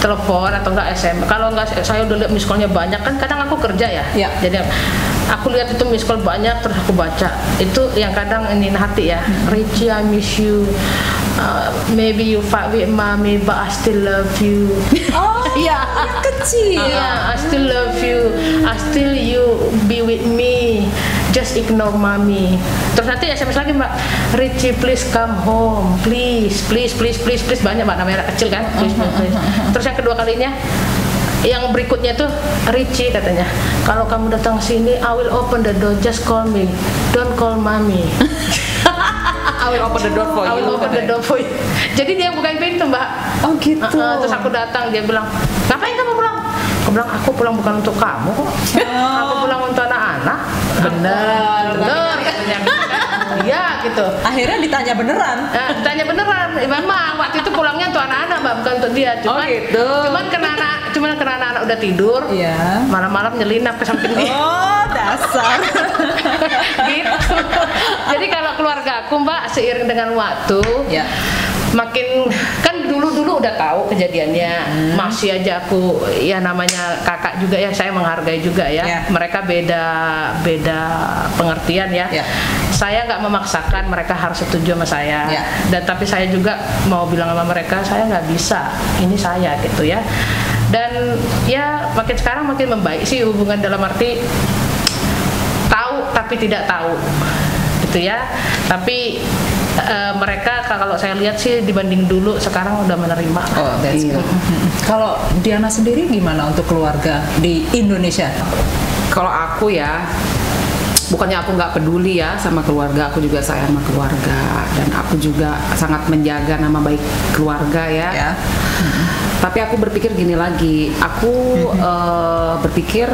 telepon atau enggak SMS. Kalau enggak, saya udah lihat miss call-nya banyak kan, kadang aku kerja ya. Jadi aku lihat itu miss call banyak, terus aku baca. Itu yang kadang ini hati ya. Ricci, I miss you. Maybe you fight with mommy, but I still love you. Kecil. I still love you. I still you be with me. Just ignore mommy. Terus nanti SMS lagi Mbak, Ricci please come home, please banyak Mbak, namanya anak kecil kan, please. Terus yang kedua kalinya, yang berikutnya tuh Ricci katanya, kalau kamu datang sini, I will open the door, just call me, don't call mommy. I will open the door for you. I will open the door for you. Jadi dia bukain pintu Mbak. Oh gitu. Terus aku datang, dia bilang, ngapain kamu pulang? Aku bilang, aku pulang bukan untuk kamu kok. Aku pulang untuk anak-anak. Bener katanya. Iya gitu. Akhirnya ditanya beneran. Ditanya beneran. Memang waktu itu pulangnya untuk anak-anak Mbak, bukan untuk dia. Cuman karena anak-anak udah tidur. Malam-malam nyelinap ke samping dia. Dasar. Gitu. Jadi kalau keluarga aku Mbak, seiring dengan waktu makin kan dulu udah tahu kejadiannya, masih aja aku ya namanya kakak juga ya, saya menghargai juga ya. Mereka beda pengertian ya. Saya nggak memaksakan mereka harus setuju sama saya, dan tapi saya juga mau bilang sama mereka, saya nggak bisa, ini saya gitu ya. Dan ya makin sekarang makin membaik sih hubungan, dalam arti tahu tapi tidak tahu gitu ya. Tapi mereka kalau saya lihat sih dibanding dulu sekarang udah menerima. That's good. Kalau Diana sendiri gimana untuk keluarga di Indonesia? Kalau aku ya, bukannya aku nggak peduli ya sama keluarga, aku juga sayang sama keluarga, dan aku juga sangat menjaga nama baik keluarga ya. Tapi aku berpikir gini lagi, aku berpikir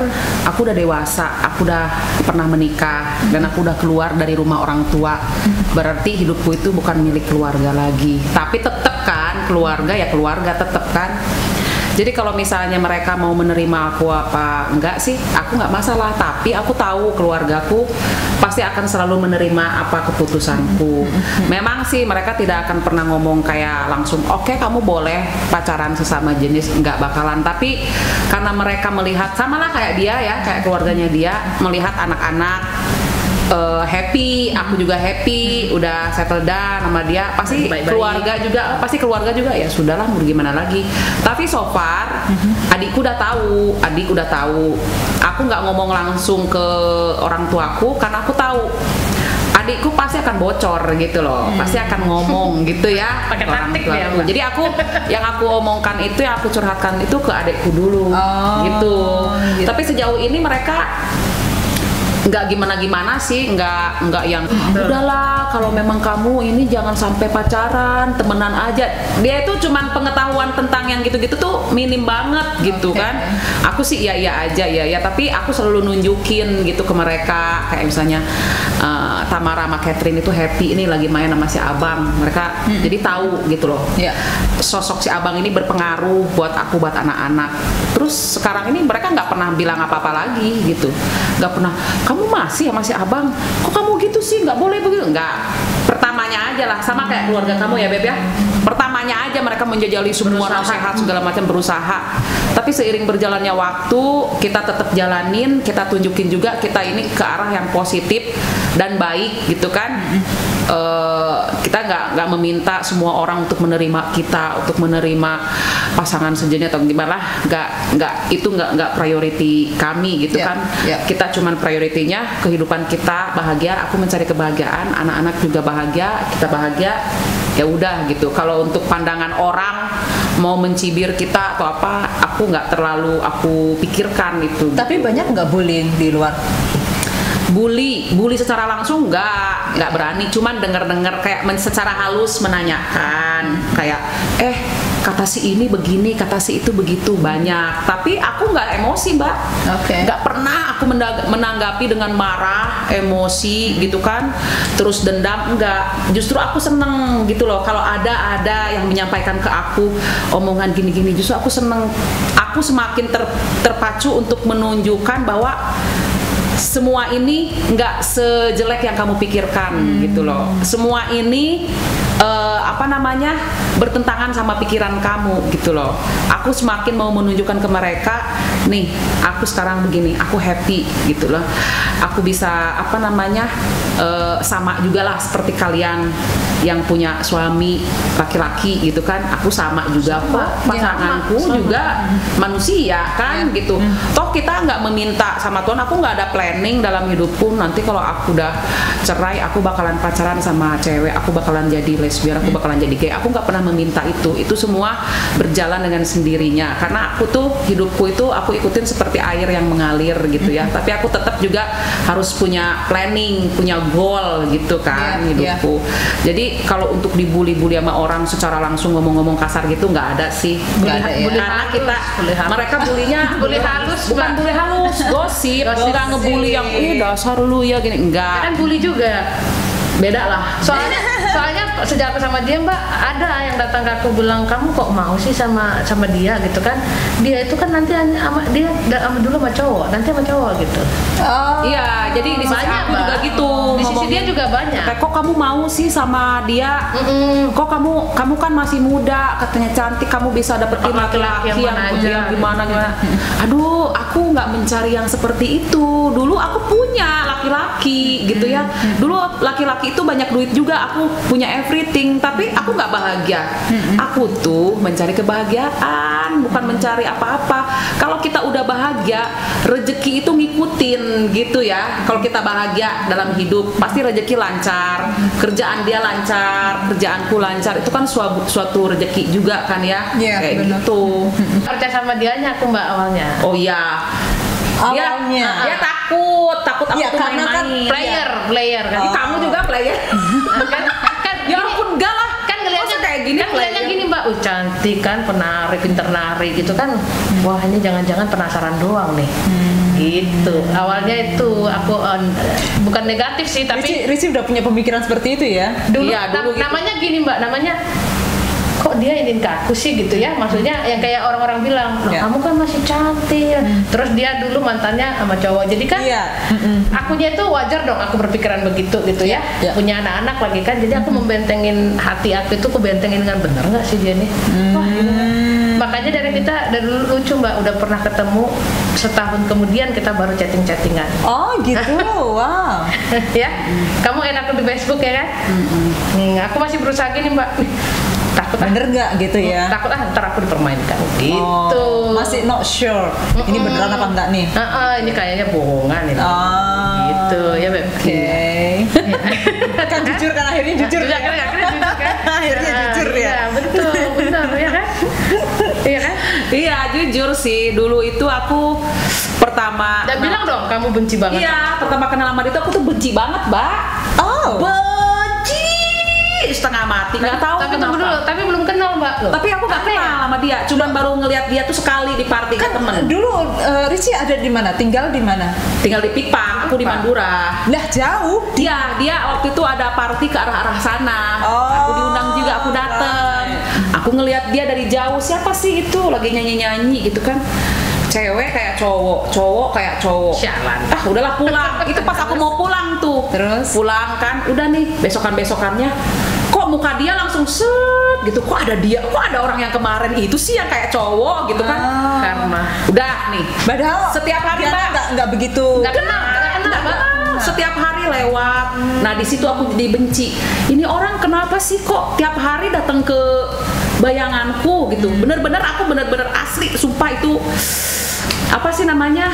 aku udah dewasa, aku udah pernah menikah, dan aku udah keluar dari rumah orang tua. Berarti hidupku itu bukan milik keluarga lagi. Tapi tetap kan keluarga ya keluarga tetap kan. Jadi kalau misalnya mereka mau menerima aku apa enggak sih, aku nggak masalah. Tapi aku tahu keluargaku pasti akan selalu menerima apa keputusanku. Memang sih mereka tidak akan pernah ngomong kayak langsung, oke, kamu boleh pacaran sesama jenis, nggak bakalan. Tapi karena mereka melihat, samalah kayak dia ya, kayak keluarganya dia, melihat anak-anak happy, aku juga happy, udah settle down sama dia, pasti Baik-baik. keluarga juga ya sudahlah, mau gimana lagi. Tapi so far adikku udah tahu, aku nggak ngomong langsung ke orang tuaku karena aku tahu adikku pasti akan bocor gitu loh, pasti akan ngomong gitu ya. Pakai taktik tuaku. ya, Mbak? Jadi yang aku omongkan itu, yang aku curhatkan itu ke adikku dulu, gitu. Tapi sejauh ini mereka nggak gimana sih, nggak yang udahlah kalau memang kamu ini jangan sampai pacaran, temenan aja. Dia itu cuman pengetahuan tentang yang gitu-gitu tuh minim banget gitu kan. Aku sih iya aja ya, tapi aku selalu nunjukin gitu ke mereka, kayak misalnya Tamara sama Catherine itu happy ini lagi main sama si Abang, mereka jadi tahu gitu loh. Sosok si Abang ini berpengaruh buat aku, buat anak-anak. Terus sekarang ini mereka nggak pernah bilang apa-apa lagi gitu, nggak pernah kamu masih sama si Abang, kok kamu gitu sih, nggak boleh begitu, nggak. Pertamanya aja lah, sama kayak keluarga kamu ya Beb ya, pertamanya aja mereka menjajali semua nasihat segala macam, berusaha. Tapi seiring berjalannya waktu, kita tetap jalanin, kita tunjukin juga kita ini ke arah yang positif dan baik gitu kan. Kita nggak meminta semua orang untuk menerima kita, untuk menerima pasangan sejenis atau gimana, itu nggak priority kami gitu kan. Kita cuman prioritinya kehidupan kita bahagia, aku mencari kebahagiaan, anak-anak juga bahagia, kita bahagia, ya udah gitu. Kalau untuk pandangan orang mau mencibir kita atau apa, aku nggak terlalu aku pikirkan itu. Tapi banyak nggak bullying di luar? Bully secara langsung nggak berani, cuman dengar kayak secara halus menanyakan kayak kata si ini begini, kata si itu begitu, banyak. Tapi aku nggak emosi Mbak, nggak pernah aku menanggapi dengan marah, emosi gitu kan, terus dendam, enggak. Justru aku seneng gitu loh kalau ada yang menyampaikan ke aku omongan gini-gini, justru aku seneng. Aku semakin terpacu untuk menunjukkan bahwa semua ini nggak sejelek yang kamu pikirkan gitu loh. Semua ini bertentangan sama pikiran kamu gitu loh. Aku semakin mau menunjukkan ke mereka, nih aku sekarang begini, aku happy gitu loh. Aku bisa sama juga lah seperti kalian yang punya suami laki-laki gitu kan. Aku sama juga kok, pasanganku juga manusia kan gitu. Toh kita nggak meminta sama Tuhan, aku nggak ada planning dalam hidupku nanti kalau aku udah cerai aku bakalan pacaran sama cewek, aku bakalan jadi lesbian, aku bakalan jadi gay. Aku nggak pernah meminta itu semua berjalan dengan sendirinya karena aku tuh hidupku itu aku ikutin seperti air yang mengalir gitu ya. Tapi aku tetap juga harus punya planning, punya goal gitu kan hidupku. Jadi kalau untuk dibully-bully sama orang secara langsung ngomong-ngomong kasar gitu nggak ada sih. Karena mereka bulinya bully halus, bukan bully halus, gosip, nggak ngebully yang dasar lu ya gini, enggak. Kan bully juga beda lah. Soalnya sejak aku sama dia Mbak, ada yang datang ke aku bilang, kamu kok mau sih sama dia gitu kan. Dia itu kan nanti dulu sama cowok, nanti sama cowok gitu. Iya, jadi di sisi aku juga gitu. Di sisi dia juga banyak. Kayak, kok kamu mau sih sama dia? Kok kamu kan masih muda, katanya cantik, kamu bisa dapetin laki-laki yang gimana. Aduh, aku nggak mencari yang seperti itu. Dulu aku punya laki-laki gitu ya. Dulu laki-laki itu banyak duit juga, aku punya everything, tapi aku nggak bahagia. Aku tuh mencari kebahagiaan, bukan mencari apa-apa. Kalau kita udah bahagia, rezeki itu ngikutin gitu ya. Kalau kita bahagia dalam hidup, pasti rezeki lancar, kerjaan dia lancar, kerjaanku lancar. Itu kan suatu rezeki juga kan ya, kayak gitu. Percaya sama dianya aku Mbak awalnya. Oh iya. Awalnya. Dia takut aku tuh karena kan player kan. Kamu juga player. kan Ya ampun, enggak lah. Kan ngeliatnya kayak gini, kan ngeliatnya gini Mbak, cantik kan, penari, pinter nari gitu kan. Wah, ini jangan-jangan penasaran doang nih. Gitu. Awalnya itu aku bukan negatif sih, tapi Risi udah punya pemikiran seperti itu ya. dulu gitu. namanya gini Mbak, namanya kok dia ingin ke aku sih gitu ya, maksudnya yang kayak orang-orang bilang, kamu kan masih cantik. Terus dia dulu mantannya sama cowok, jadi kan akunya itu wajar dong aku berpikiran begitu gitu ya. Punya anak-anak lagi kan, jadi aku membentengin hati aku itu, aku bentengin dengan bener nggak sih dia nih. Wah, Makanya dari dulu lucu Mbak, udah pernah ketemu setahun kemudian kita baru chatting-chattingan. Oh gitu, wow. Ya, kamu enak di Facebook ya kan? Aku masih berusaha gini Mbak. Takut Bener nggak gitu ya? Takut ntar aku dipermainkan gitu. Masih not sure. Ini beneran apa enggak nih? Ini kayaknya bohongan ini. Gitu ya Beb. Oke. Kan jujur kan, akhirnya jujur ya. Akhirnya jujur kan? Akhirnya jujur ya. Iya, betul, benar ya kan? Iya kan? Iya, jujur sih. Dulu itu aku pertama. Dan bilang dong, kamu benci banget. Iya, pertama kenal sama dia tuh aku tuh benci banget, Mbak. Oh. Benci setengah mati. Nggak tahu Tapi kenapa. tunggu dulu, tapi belum kenal Mbak. Loh. Tapi aku nggak kenal sama dia. Cuman baru ngelihat dia tuh sekali di party Kan temen. dulu Richie ada di mana? Tinggal di mana? Tinggal di Pikpang, aku di Mandura. Lah jauh. Dia waktu itu ada party ke arah sana. Oh. Aku diundang juga, aku dateng. Aku ngelihat dia dari jauh, siapa sih itu lagi nyanyi gitu kan? Cewek kayak cowok, cowok kayak cowok. Sialan. Udahlah pulang. Itu pas aku mau pulang tuh. Terus? Pulang kan, udah nih besokannya. Kok muka dia langsung set gitu? Kok ada dia? Kok ada orang yang kemarin itu sih yang kayak cowok gitu kan? Karma. Udah nih. Padahal Setiap hari, Diana Mbak. nggak begitu. Nggak kenal Mbak. Setiap hari lewat. Nah di situ aku jadi benci. Ini orang kenapa sih kok tiap hari datang ke bayanganku gitu? Bener-bener aku bener-bener asli, sumpah itu apa sih namanya?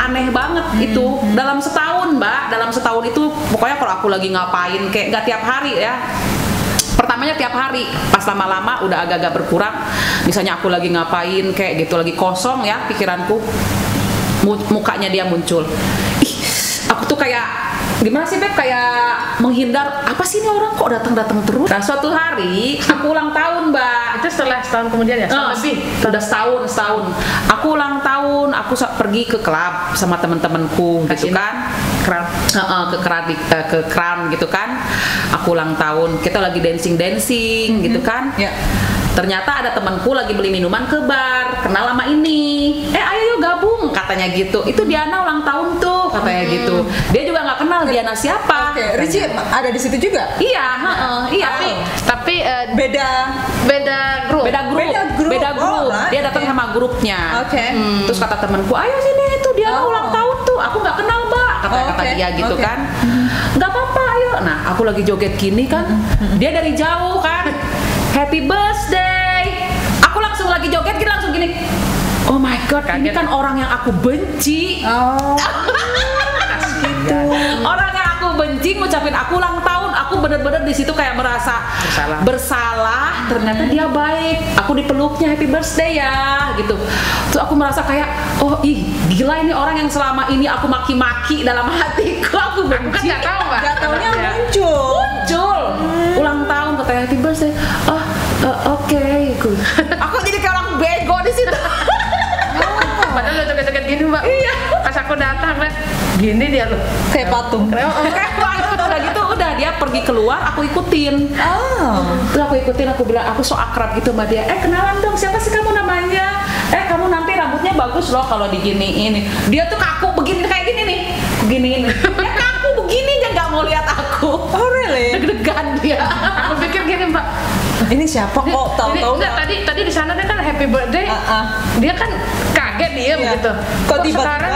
Aneh banget itu. Dalam setahun Mbak, dalam setahun itu pokoknya kalau aku lagi ngapain kayak nggak tiap hari ya. Pertamanya tiap hari, pas lama-lama udah agak-agak berkurang. Misalnya aku lagi ngapain kayak gitu, lagi kosong ya pikiranku, mukanya dia muncul. Ih, aku tuh kayak gimana sih Beb, kayak menghindar, apa sih ini orang kok datang-datang terus. Nah suatu hari aku ulang tahun Mbak. Itu setelah setahun kemudian ya? Lebih, udah setahun. Aku ulang tahun, aku pergi ke klub sama temen-temenku gitu kan. Ke Crown gitu kan. Aku ulang tahun, kita lagi dancing gitu kan. Ya. Ternyata ada temanku lagi beli minuman ke bar, kenal sama ini. Ayo yuk gabung, katanya gitu. Itu Diana ulang tahun tuh, katanya gitu. Dia juga nggak kenal Diana siapa. Oke, Richie ada di situ juga? Iya, iya. Tapi Beda grup. Beda grup. Oh, Dia datang oke. sama grupnya. Oke. Terus kata temanku, ayo sini itu Diana ulang tahun tuh. Aku nggak kenal Mbak, kata Oke, dia gitu oke. kan. Nggak apa-apa, ayo. Nah, aku lagi joget gini kan. Dia dari jauh kan. Happy birthday. Aku langsung lagi joget gitu langsung gini. Oh my god, ini Kaget. kan orang yang aku benci. Oh. Orang yang aku benci ngucapin aku ulang tahun, aku bener-bener di situ kayak merasa bersalah. Ternyata dia baik, aku dipeluknya happy birthday ya, gitu. Terus aku merasa kayak, oh gila ini orang yang selama ini aku maki-maki dalam hatiku, aku benci. Kan nggak tahu Mbak. Gak taunya Ya. muncul. Ulang tahun katanya happy birthday. Oke. Aku jadi kayak orang bego di situ. Padahal udah joget-joget gini Mbak. Iya. Pas aku datang Mbak, gini dia loh. Kayak patung. Udah gitu, udah dia pergi keluar, aku ikutin. Terus aku ikutin, aku bilang aku so akrab gitu sama dia. Kenalan dong, siapa sih kamu namanya? Kamu nanti rambutnya bagus loh kalau diginiin. Dia tuh kaku begini kayak gini nih, beginiin. Dia kaku begini aja nggak mau lihat aku. Oh really? Deg-degan dia. Aku pikir gini Mbak. Ini siapa kok tahu-tahu? Enggak, tadi di sana dia kan happy birthday. Dia kan kaget dia Iya. begitu. Kok tiba-tiba? Sekarang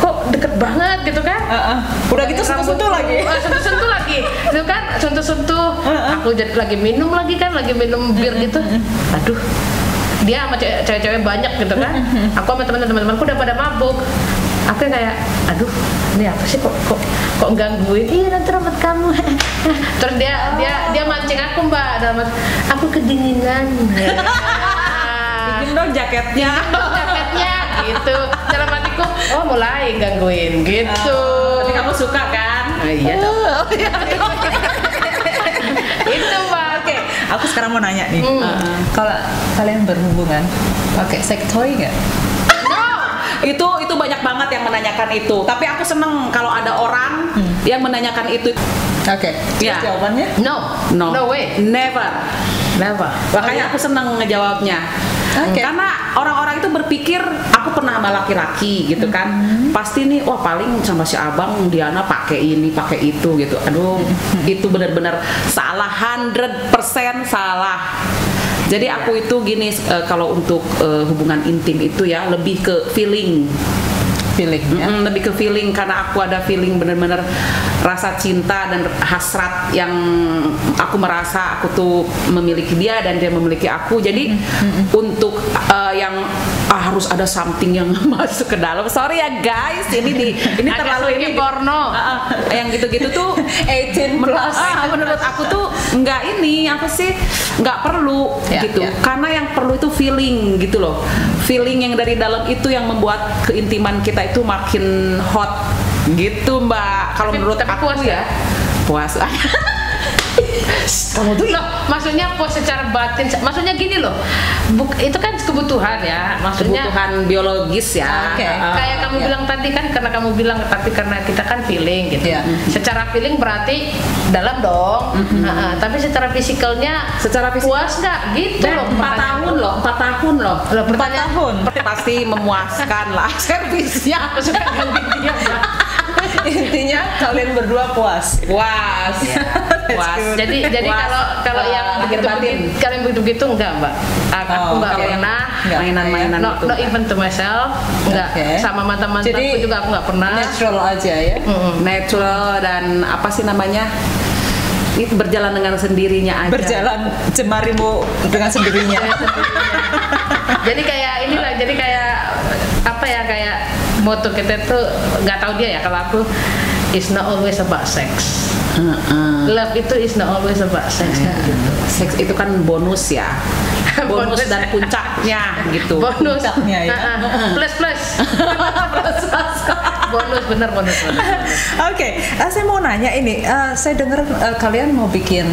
kok deket banget gitu kan? Udah gitu sentuh-sentuh lagi. Sentuh-sentuh lagi. Itu kan sentuh-sentuh. Aku jadi lagi minum bir gitu. Aduh. Dia sama cewek-cewek banyak gitu kan. Aku sama teman-temanku udah pada mabuk. Aku kayak, aduh, ini apa sih kok gangguin? Iya nanti rambut kamu. Terus dia mancing aku Mbak, dalam aku kedinginan. Bikin dong jaketnya. Gitu. Dalam hatiku, oh mulai gangguin gitu. Tapi kamu suka kan? Iya dong. Itu Mbak. Oke, aku sekarang mau nanya nih. Kalau kalian berhubungan pakai sex toy nggak? Itu banyak banget yang menanyakan itu. Tapi aku seneng kalau ada orang yang menanyakan itu. Oke. Ya. Jawabannya? No way. Never. Makanya aku seneng ngejawabnya. Oke. Karena orang-orang itu berpikir aku pernah sama laki-laki gitu kan. Pasti nih wah paling sama si abang Diana pakai ini, pakai itu gitu. Aduh, itu benar-benar salah, 100% salah. Jadi aku itu gini, kalau untuk hubungan intim itu ya lebih ke feeling. Lebih ke feeling, karena aku ada feeling bener-bener rasa cinta dan hasrat yang aku merasa aku tuh memiliki dia dan dia memiliki aku. Jadi untuk yang harus ada something yang masuk ke dalam, sorry ya guys, ini terlalu ini porno. Yang gitu-gitu tuh 18 plus. Menurut aku tuh nggak nggak perlu gitu. Karena yang perlu itu feeling gitu loh. Feeling yang dari dalam itu yang membuat keintiman kita itu makin hot gitu, Mbak. Kalau menurut aku puas ya puas. Kamu tuh loh, maksudnya puas secara batin, maksudnya gini loh, itu kan kebutuhan ya, maksudnya kebutuhan biologis ya. Kayak kamu bilang tadi kan, karena kamu bilang tapi karena kita kan feeling gitu. Secara feeling berarti dalam dong. Tapi secara fisikalnya, puas nggak gitu loh. 4 tahun loh. 4 tahun pasti memuaskan lah servisnya. Intinya kalian berdua puas. Puas. Jadi kalau yang kalian begitu enggak, Mbak. Aku enggak pernah mainan-mainan itu. No even to myself, enggak. Sama mantan-mantanku juga aku enggak pernah. Natural aja ya. Natural dan apa sih namanya? Itu berjalan dengan sendirinya aja. Berjalan jemarimu dengan sendirinya. Jadi kayak apa ya, kayak moto kita tuh nggak tahu dia ya, kalau aku it's not always about sex. Love itu is not always about sex. Gitu. Seks itu kan bonus ya. Bonus dan puncaknya gitu. Bonusnya ya. Plus. bonus. Oke, saya mau nanya ini. Saya dengar kalian mau bikin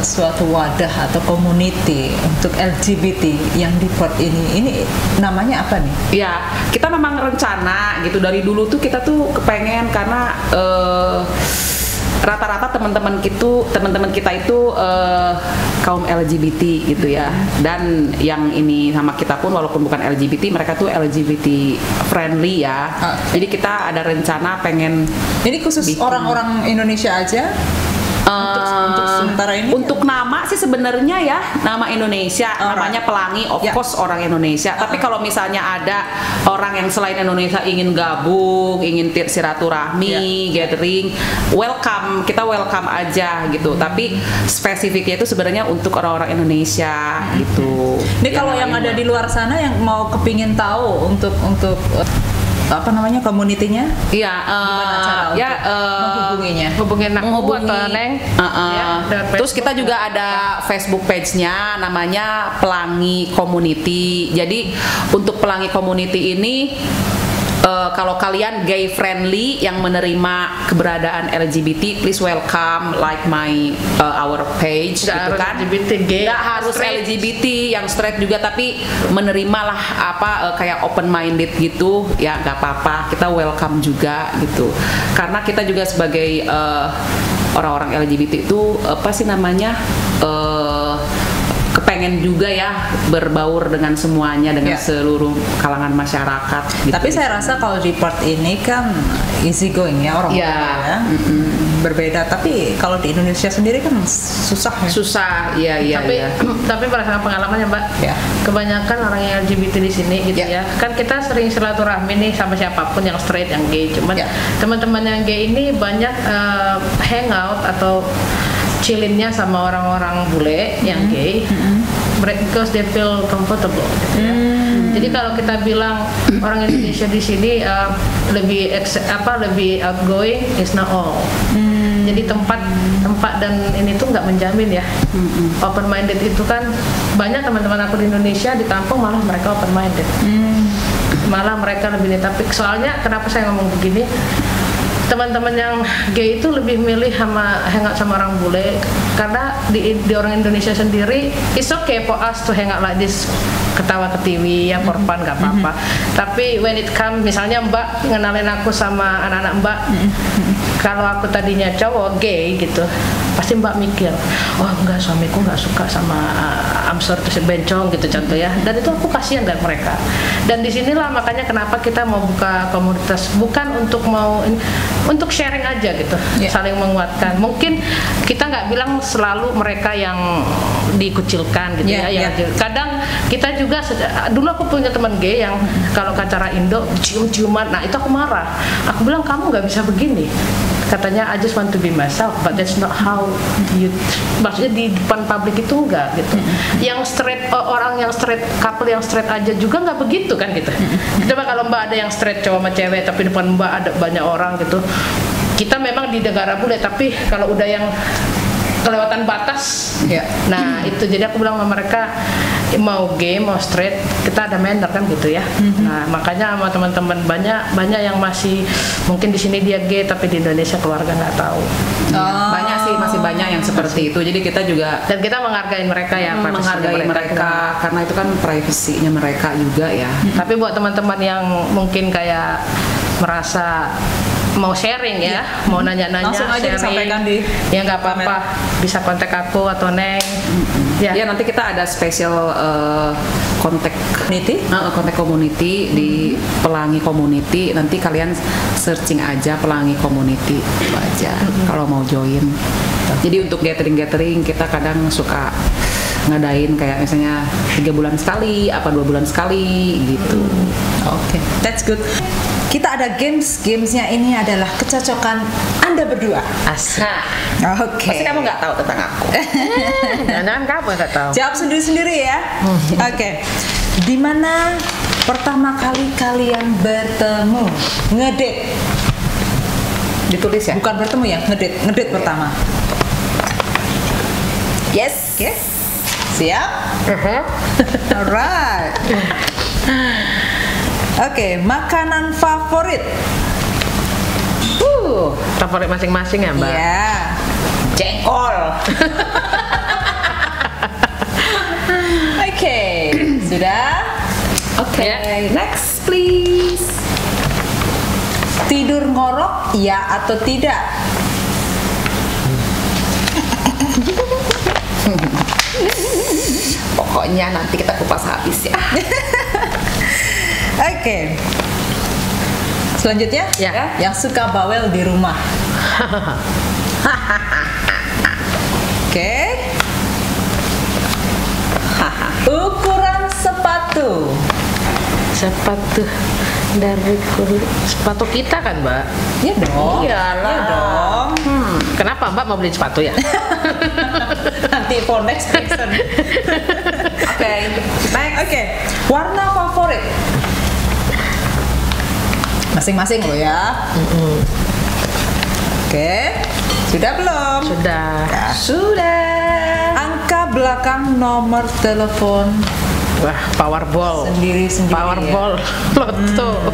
suatu wadah atau community untuk LGBT yang di Perth ini. Ini namanya apa nih? Ya, kita memang rencana gitu dari dulu tuh, kita tuh kepengen karena rata-rata teman-teman kita itu kaum LGBT gitu ya, dan yang ini sama kita pun walaupun bukan LGBT, mereka tuh LGBT friendly ya. Jadi kita ada rencana pengen ini khusus orang-orang Indonesia aja. Untuk sementara ini untuk nama sih sebenarnya ya nama Indonesia, namanya Pelangi, of course orang Indonesia. Tapi kalau misalnya ada orang yang selain Indonesia ingin gabung, ingin silaturahmi, gathering, kita welcome aja gitu. Tapi spesifiknya itu sebenarnya untuk orang-orang Indonesia gitu. Ini kalau yang ada di luar sana yang mau kepingin tahu untuk apa namanya komunitinya? Iya, menghubunginya. Hubungin aku atau Neng. Terus kita juga ada Facebook page-nya namanya Pelangi Community. Jadi untuk Pelangi Community ini kalau kalian gay friendly yang menerima keberadaan LGBT, please welcome like our page gitu kan. LGBT, gay, nggak harus straight. LGBT yang straight juga, tapi menerimalah kayak open minded gitu ya, nggak apa-apa, kita welcome juga gitu. Karena kita juga sebagai orang-orang LGBT itu apa sih namanya kepengen juga ya berbaur dengan semuanya, dengan seluruh kalangan masyarakat gitu. Tapi saya rasa kalau di Perth ini kan easy going ya orang-orang berbeda, tapi kalau di Indonesia sendiri kan susah. Tapi berdasarkan pengalamannya Mbak, kebanyakan orang yang LGBT di sini gitu ya, kan kita sering silaturahmi nih sama siapapun yang straight, yang gay, cuman teman-teman yang gay ini banyak hangout atau chillinnya sama orang-orang bule yang gay, because they feel comfortable gitu ya. Jadi kalau kita bilang orang Indonesia di sini lebih outgoing, is not all. Jadi tempat dan ini tuh nggak menjamin ya. Open minded itu kan banyak teman-teman aku di Indonesia di kampung malah mereka open minded. Malah mereka lebih tapi soalnya kenapa saya ngomong begini? Teman-teman yang gay itu lebih milih hangout sama orang bule, karena di orang Indonesia sendiri it's okay for us to hang out like this, ketawa ke TV ya, for fun, gak apa-apa. Tapi when it come misalnya Mbak ngenalin aku sama anak-anak Mbak, kalau aku tadinya cowok gay gitu, pasti Mbak mikir, oh enggak, suamiku nggak suka sama Amsor terus bencong gitu contoh ya. Dan itu aku kasihan dari mereka. Dan disinilah makanya kenapa kita mau buka komunitas, bukan untuk sharing aja gitu, saling menguatkan. Mungkin kita nggak bilang selalu mereka yang dikucilkan gitu ya. Kadang kita juga, dulu aku punya teman gay yang kalau ke acara Indo cium-ciuman, nah itu aku marah. Aku bilang kamu nggak bisa begini. Katanya I just want to be myself, but that's not how you. Maksudnya di depan publik itu enggak gitu. Yang straight, orang yang straight, couple yang straight aja juga nggak begitu kan gitu. Coba kalau Mbak ada yang straight cowok sama cewek, tapi depan Mbak ada banyak orang gitu. Kita memang di negara bule, tapi kalau udah yang kelewatan batas, nah itu jadi aku bilang sama mereka, mau gay mau straight kita ada manner kan gitu ya. Nah makanya sama teman-teman banyak yang masih mungkin di sini dia gay tapi di Indonesia keluarga nggak tahu. Banyak sih, masih banyak yang seperti itu. Jadi kita juga, dan kita menghargai mereka ya, menghargai mereka karena itu kan privasinya mereka juga ya. Tapi buat teman-teman yang mungkin kayak merasa mau sharing ya, mau nanya-nanya, langsung aja disampaikan di ya nggak apa-apa, bisa kontak aku atau Neng. Ya nanti kita ada spesial kontak community di Pelangi Community. Nanti kalian searching aja Pelangi Community itu aja kalau mau join. Jadi untuk gathering kita kadang suka ngadain kayak misalnya 3 bulan sekali, 2 bulan sekali gitu. Oke, that's good. Kita ada gamesnya ini adalah kecocokan Anda berdua. Asik. Oke. Pasti kamu nggak tahu tentang aku. Jangan kamu nggak tahu. Jawab sendiri-sendiri ya. Oke. Di mana pertama kali kalian bertemu? Ngedate. Ditulis ya? Bukan bertemu ya, ngedate pertama. Yes. Siap? Alright. Oke, makanan favorit. Favorit masing-masing ya, Mbak? Iya. Jengkol. Oke, sudah? Oke, next please. Tidur ngorok, ya atau tidak? Pokoknya nanti kita kupas habis ya. Oke. Selanjutnya, ya, yang suka bawel di rumah. Oke. Ukuran sepatu. Dari sepatu kita kan, Mbak? Iya dong. Iyalah. Iya dong. Kenapa Mbak mau beli sepatu ya? Nanti for next person. Oke. Warna favorit. Masing-masing lo ya. Oke. Sudah belum? Sudah. Angka belakang nomor telepon. Wah, Powerball. Sendiri. Powerball. Loto.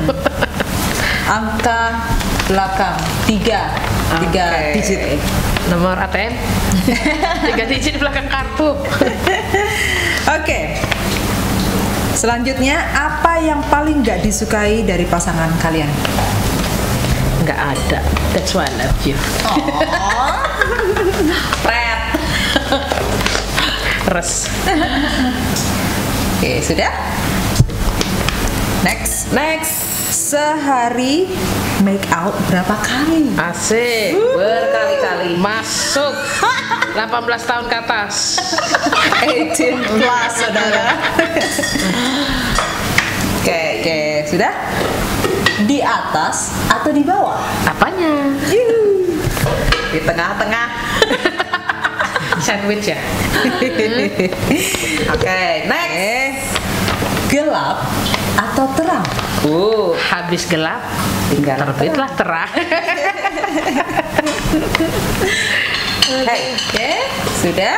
Angka belakang 3 digit. Nomor ATM. 3 digit belakang kartu. Oke. Selanjutnya, apa yang paling gak disukai dari pasangan kalian? Nggak ada. That's why I love you. Res. Oke, sudah? Next. Sehari make out berapa kali? Asik. Berkali-kali. Masuk 18 tahun ke atas. 18 plus, saudara. Oke, sudah? Di atas atau di bawah? Apanya? Di tengah-tengah. Sandwich ya. Oke, next. Gelap atau terang? Habis gelap tinggal terbitlah terang. Oke, sudah?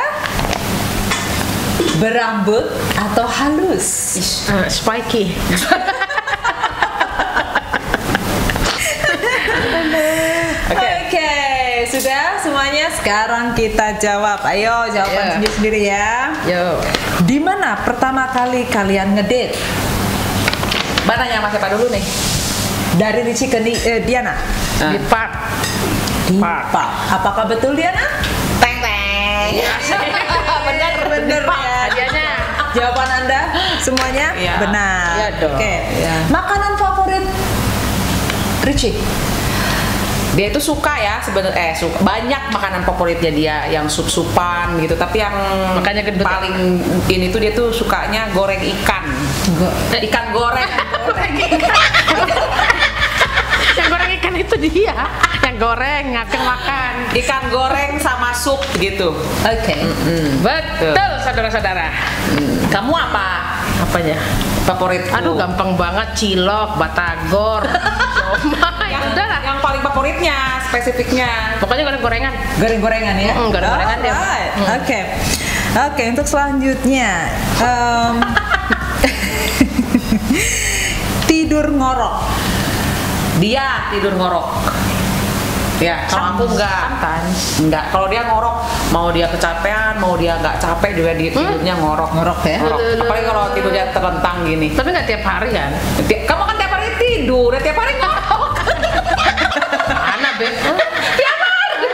Berambut atau halus? Spiky. Oke, sudah semuanya. Sekarang kita jawab. Ayo jawaban sendiri ya. Yo. Di mana pertama kali kalian ngedate? Mana yang Mas Epa dulu nih? Dari Ricci ke Diana. Di park. Di Pak. Apakah betul Diana? Teng teng. Bener ya. Hadiahnya. Jawaban Anda semuanya Iya. benar. Iya dong. Oke. Iya. Makanan favorit Richie? Dia itu suka ya sebenarnya suka banyak makanan favoritnya dia yang sup-supan gitu, tapi yang Makanya gendut ya? paling ini tuh dia tuh sukanya goreng ikan. Ikan goreng. Yang goreng ikan itu dia. Yang goreng, ngakeng makan. Ikan goreng sama sup gitu. Oke. Betul, saudara-saudara. Kamu apa Apanya? favorit? Aduh, gampang banget. Cilok, batagor, somai. Yang, Udah lah. yang paling favoritnya, spesifiknya. Pokoknya goreng-gorengan. Goreng-gorengan ya? Goreng-gorengan dia. Alright. Oke. Oke, untuk selanjutnya tidur ngorok. Dia tidur ngorok. Ya, kalau aku enggak. Kalau dia ngorok, mau dia kecapean, mau dia nggak capek juga dia tidurnya ngorok. Ngorok ya? Ngorok. Apalagi kalau tidurnya terlentang gini. Tapi nggak tiap hari kan? Kamu kan tiap hari tidur, tiap hari ngorok. Mana, Be? Tiap hari.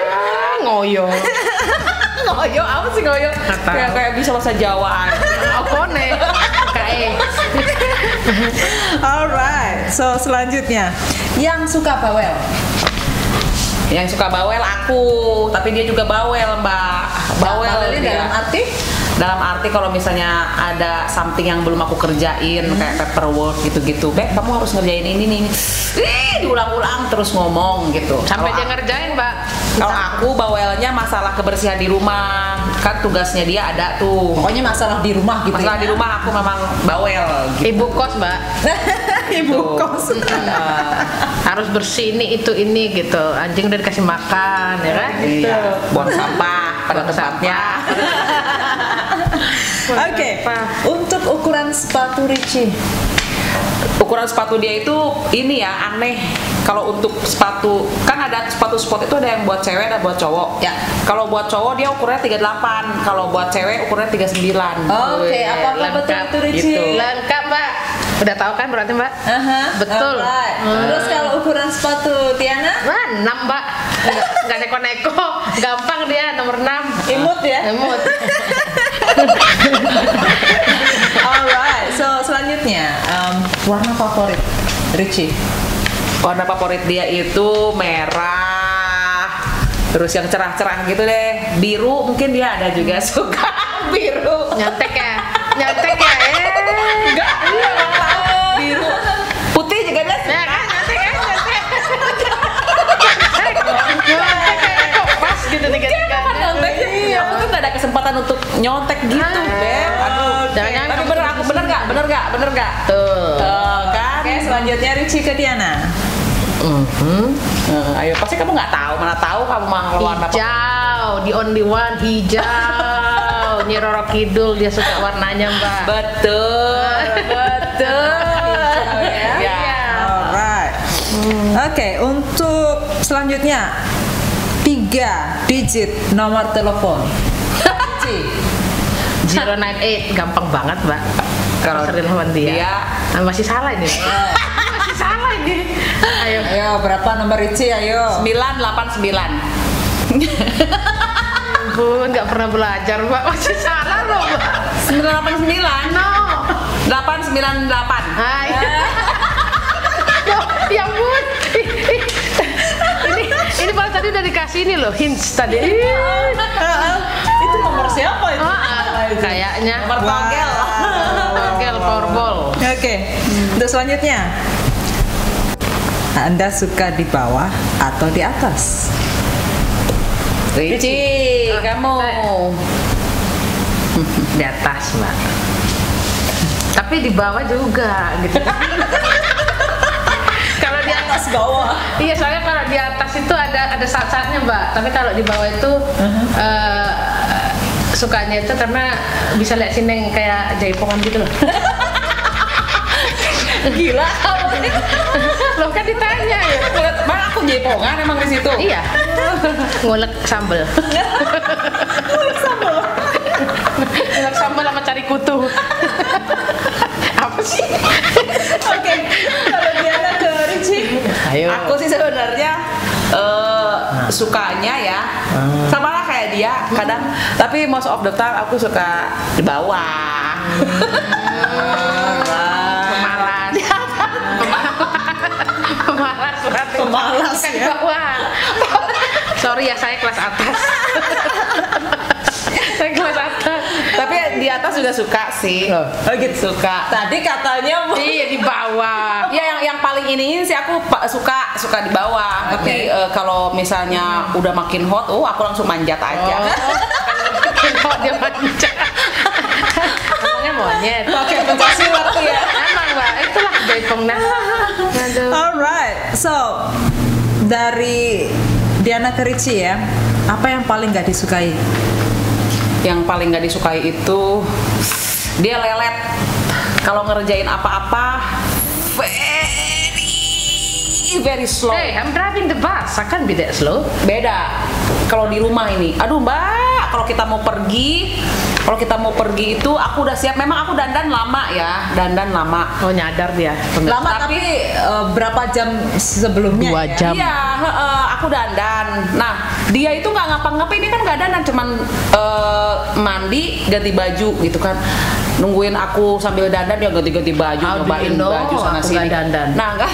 Ngoyo. Ngoyo, apa sih ngoyo? Nggak tahu. Kayak bisa bahasa Jawaan. Opone. Kae. Alright. So selanjutnya yang suka bawel. Yang suka bawel aku, tapi dia juga bawel, Mbak. Bawel ini dia. dalam arti? Dalam arti kalau misalnya ada something yang belum aku kerjain kayak paperwork gitu-gitu, Beb, kamu harus ngerjain ini nih. Diulang-ulang terus ngomong gitu. Sampai dia Kalau ngerjain, Mbak. Kalau aku bawelnya masalah kebersihan di rumah, kan tugasnya dia ada tuh. Pokoknya masalah di rumah gitu. Masalah ya? di rumah aku memang bawel. Gitu. Ibu kos, Mbak. Ibu kos. Harus bersih ini gitu. Anjing udah dikasih makan, ya kan? Iya, buang sampah pada Buang tempatnya. Oke. Untuk ukuran sepatu Richie. Ukuran sepatu dia itu ini ya aneh. Kalau untuk sepatu kan ada sepatu sport itu ada yang buat cewek ada buat cowok. Ya. Kalau buat cowok dia ukurannya 38. Kalau buat cewek ukurannya 39. Oke, apakah lengkap betul itu Richie? gitu. Lengkap, Mbak. Udah tahu kan berarti, Mbak? Aha, Betul. alright. Terus kalau ukuran sepatu Tiana? Wah, 6, Mbak. Nggak neko-neko. Gampang dia, nomor 6. Imut ya? Imut. Alright. So selanjutnya warna favorit Richie. Warna favorit dia itu merah. Terus yang cerah-cerah gitu deh. Biru mungkin dia ada juga suka biru. Nyontek ya? Nyontek ya? Enggak, biru. Putih juga dia Ya suka. kan, nyontek ya? Nyontek. Nyontek kayak kok pas gitu tiga-tiganya. Nyonteknya, aku tuh gak ada kesempatan untuk nyontek gitu, Beb. Aduh, Jangan-jangan tapi kamu bener aku bener nggak? Tuh. Kan? Oke, selanjutnya Richie ke Tiana. Ayo, pasti kamu nggak tahu, mana tahu kamu mau warna apa? Hijau, the only one hijau. Nyi Roro Kidul dia suka warnanya, Mbak. Betul. ya? Ya. Alright. Oke, untuk selanjutnya 3 digit nomor telepon. Richie. 098 gampang banget, Mbak. Kalau sering lawan dia. Ah, masih salah ini. Masih salah ini. Ayo. Ayo, berapa nomor Richie? Ayo. 989. Bun, nggak pernah belajar, Mbak. Masih salah loh, Mbak. 989. No. 898. Hai. Ya ampun. Ini baru tadi udah dikasih ini loh, hints tadi. Itu nomor siapa itu? Kayaknya Nomor togel. togel powerball. Oke, untuk selanjutnya Anda suka di bawah atau di atas? Richie, kamu. Di atas, Mbak. Tapi di bawah juga gitu. Kalau di atas bawah. iya, soalnya kalau di atas itu ada saat-saatnya, Mbak. Tapi kalau di bawah itu sukanya itu karena bisa lihat sini kayak jaipongan gitu loh. Gila. Loh kan ditanya ya. Mana aku jaipongan emang di situ? Iya. Ngulek sambel. Ngulek sambel sama cari kutu. Apa sih? Oke, kalau Diana ke Richie. Ayo. Aku sih sebenarnya sukanya ya sama lah kayak dia kadang, tapi most of the time aku suka di bawah. Pemalas Bukan di ya. bawah. Sorry ya, saya kelas atas. Saya kelas atas. Tapi di atas juga suka sih. Oh gitu. Suka. Tadi katanya mau Iya, di bawah. Ya yang paling ini sih aku suka di bawah. Tapi kalau misalnya udah makin hot, aku langsung manjat aja. Kalau dia manjat. Emangnya monyet. pakai pencaksilat tuh ya. Emang Mbak, itulah Bepong nah. Aduh. Alright, so dari Diana ke Richie ya, apa yang paling nggak disukai? Yang paling nggak disukai itu dia lelet. Kalau ngerjain apa-apa very slow. Hey, I'm driving the bus. I can't be that slow. Beda kalau di rumah ini. Aduh Mbak, kalau kita mau pergi itu aku udah siap. Memang aku dandan lama ya, Oh, nyadar dia. Lama tapi berapa jam sebelumnya? 2 jam. Iya, aku dandan. Nah, dia itu nggak ngapa-ngapain, dia kan nggak dandan, cuman mandi, ganti baju gitu kan. Nungguin aku sambil dandan dia ganti-ganti baju, How do nyobain you know baju sana aku sini. nggak dandan? Nah, enggak.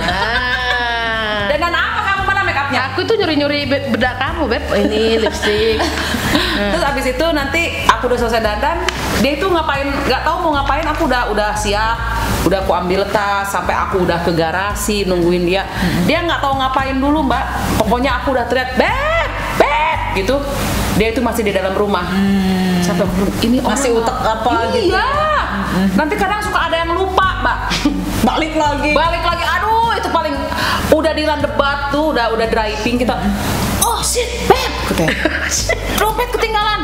Ah. Dandan apa kamu, mana make upnya? Aku tuh nyuri-nyuri bedak kamu, Beb. Ini lipstick. Terus abis itu nanti aku udah selesai dandan, dia itu ngapain, nggak tahu mau ngapain. Aku udah siap, udah aku ambil tas, sampai aku udah ke garasi nungguin dia. Dia nggak tahu ngapain dulu Mbak. Pokoknya aku udah teriak beb gitu. Dia itu masih di dalam rumah. Sampai ini Masih orang- utek apa gitu? Iya. Nanti kadang suka ada yang lupa Mbak. Balik lagi. Aduh itu paling udah di debat tuh, udah driving kita. Oh shit, beb, katanya. Dompet ketinggalan.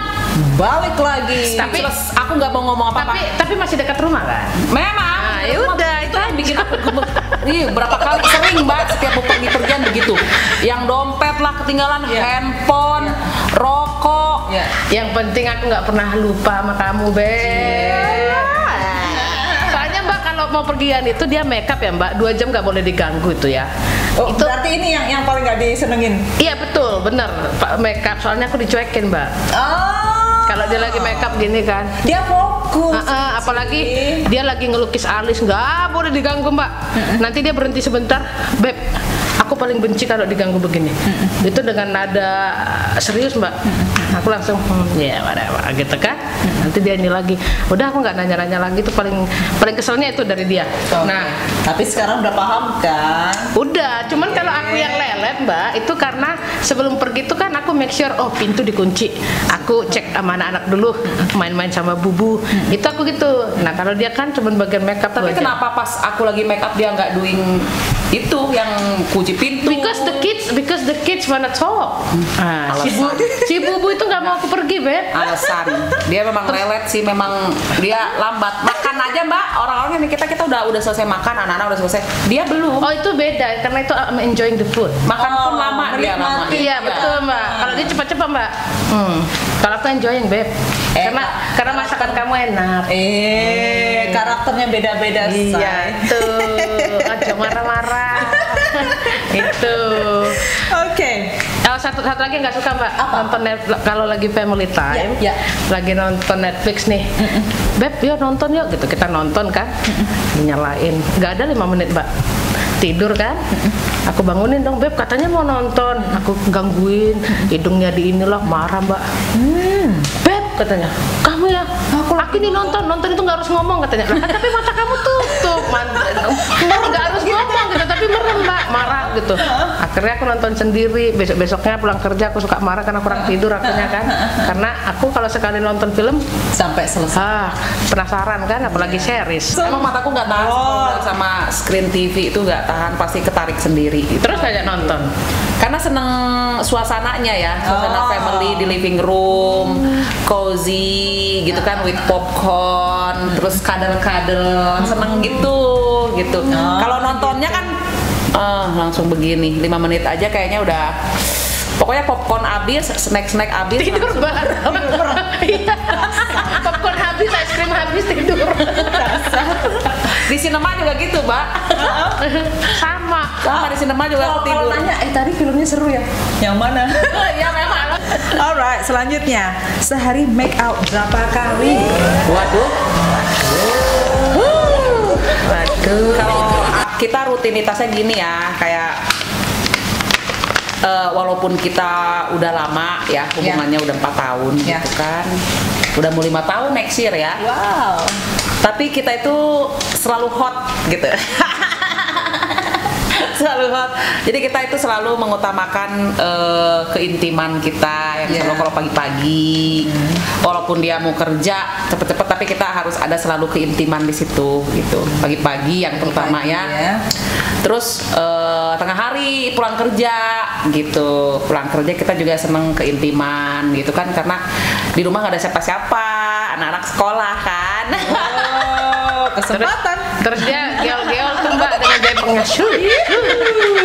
Balik lagi. Tapi aku nggak mau ngomong apa-apa. Tapi masih dekat rumah kan? Memang. Nah, ya udah, itu yang bikin aku gemes. Ih, berapa kali sering Mbak setiap mau pergi-pergian begitu. Yang dompet lah ketinggalan, handphone, rokok. Ya. Yang penting aku nggak pernah lupa sama kamu, Beb. Soalnya Mbak kalau mau pergian itu dia makeup ya Mbak, 2 jam nggak boleh diganggu itu ya. Oh, Itu berarti ini yang paling nggak disenengin. iya betul, bener Pak, makeup soalnya aku dicuekin Mbak. Kalau dia lagi makeup gini kan. Dia fokus. Apalagi dia lagi ngelukis alis, nggak boleh diganggu Mbak. Nanti dia berhenti sebentar, Beb. Aku paling benci kalau diganggu begini. Itu dengan nada serius Mbak. Aku langsung ya whatever gitu kan. Nanti dia ini lagi. Udah aku nggak nanya-nanya lagi. Itu paling keselnya itu dari dia. Nah, Tapi sekarang udah paham kan? udah. Cuman kalau aku yang lelet Mbak, itu karena sebelum pergi itu kan aku make sure pintu dikunci. Aku cek sama anak-anak dulu, main-main sama bubu. Itu aku gitu. Nah kalau dia kan cuma bagian makeup. Tapi kenapa pas aku lagi make up dia nggak doing itu yang kunci pintu? Because the kids wanna talk. Si bubu itu nggak mau aku pergi, Beb. Alasan dia memang lelet sih, memang dia lambat makan aja Mbak. Orang-orangnya nih kita udah selesai makan, anak-anak udah selesai, dia belum. Oh itu beda, karena itu I'm enjoying the food. Makan pun lama dia lama. Iya betul Mbak. Kalau dia cepat-cepat Mbak. Kalau aku enjoying Beb. Karena masakan kamu enak. Karakternya beda-beda. Iya Say. itu. Aja marah-marah. Itu. Oke. Satu lagi nggak suka Mbak. Nonton Netflix kalau lagi family time. Ya. Lagi nonton Netflix nih. Beb, yuk nonton yuk gitu. Kita nonton kan. Dinyalain. Nggak ada 5 menit Mbak. Tidur kan. Aku bangunin dong Beb, katanya mau nonton. Aku gangguin. Hidungnya di inilah, marah Mbak. Beb katanya, kamu ya. Aku ini nonton itu nggak harus ngomong katanya. Lah, tapi mata kamu tutup. Nggak harus ngomong gitu, tapi merem Mbak, marah gitu. Akhirnya aku nonton sendiri. Besoknya pulang kerja aku suka marah karena kurang tidur akhirnya kan. Karena aku kalau sekali nonton film Sampai selesai. penasaran kan, apalagi series. Emang mataku nggak tahan sama screen TV itu, nggak tahan, pasti ketarik sendiri. Terus kayak nonton. Karena seneng suasananya ya, suasana family di living room, cozy gitu kan, with popcorn, terus kadel-kadel, seneng gitu. Kalau nontonnya kan langsung begini, 5 menit aja kayaknya udah. Pokoknya popcorn habis, snack habis, Tidur bareng. Iya. Popcorn habis, es krim habis, tidur. Di sinema juga gitu, Mbak. Sama. Sama di sinema juga aku Kalau tidur. tanya, tadi filmnya seru ya? Yang mana? Ya memang. Alright, selanjutnya, sehari make out berapa kali? Waduh. Waduh. Kalau kita rutinitasnya gini ya, kayak walaupun kita udah lama ya hubungannya udah 4 tahun gitu kan, udah mau 5 tahun next year ya. Wow. Tapi kita itu selalu hot gitu. Selalu hot. Jadi kita itu selalu mengutamakan keintiman kita yang selalu kalau pagi-pagi, walaupun dia mau kerja cepet-cepet, tapi kita harus ada selalu keintiman di situ gitu. Pagi-pagi yang terutama ya. Terus tengah hari pulang kerja gitu. Pulang kerja kita juga seneng keintiman gitu kan, karena di rumah nggak ada siapa-siapa, anak-anak sekolah kan. Oh, kesempatan. Terus dia geol-geol tuh Mbak dengan gaya pengasuh.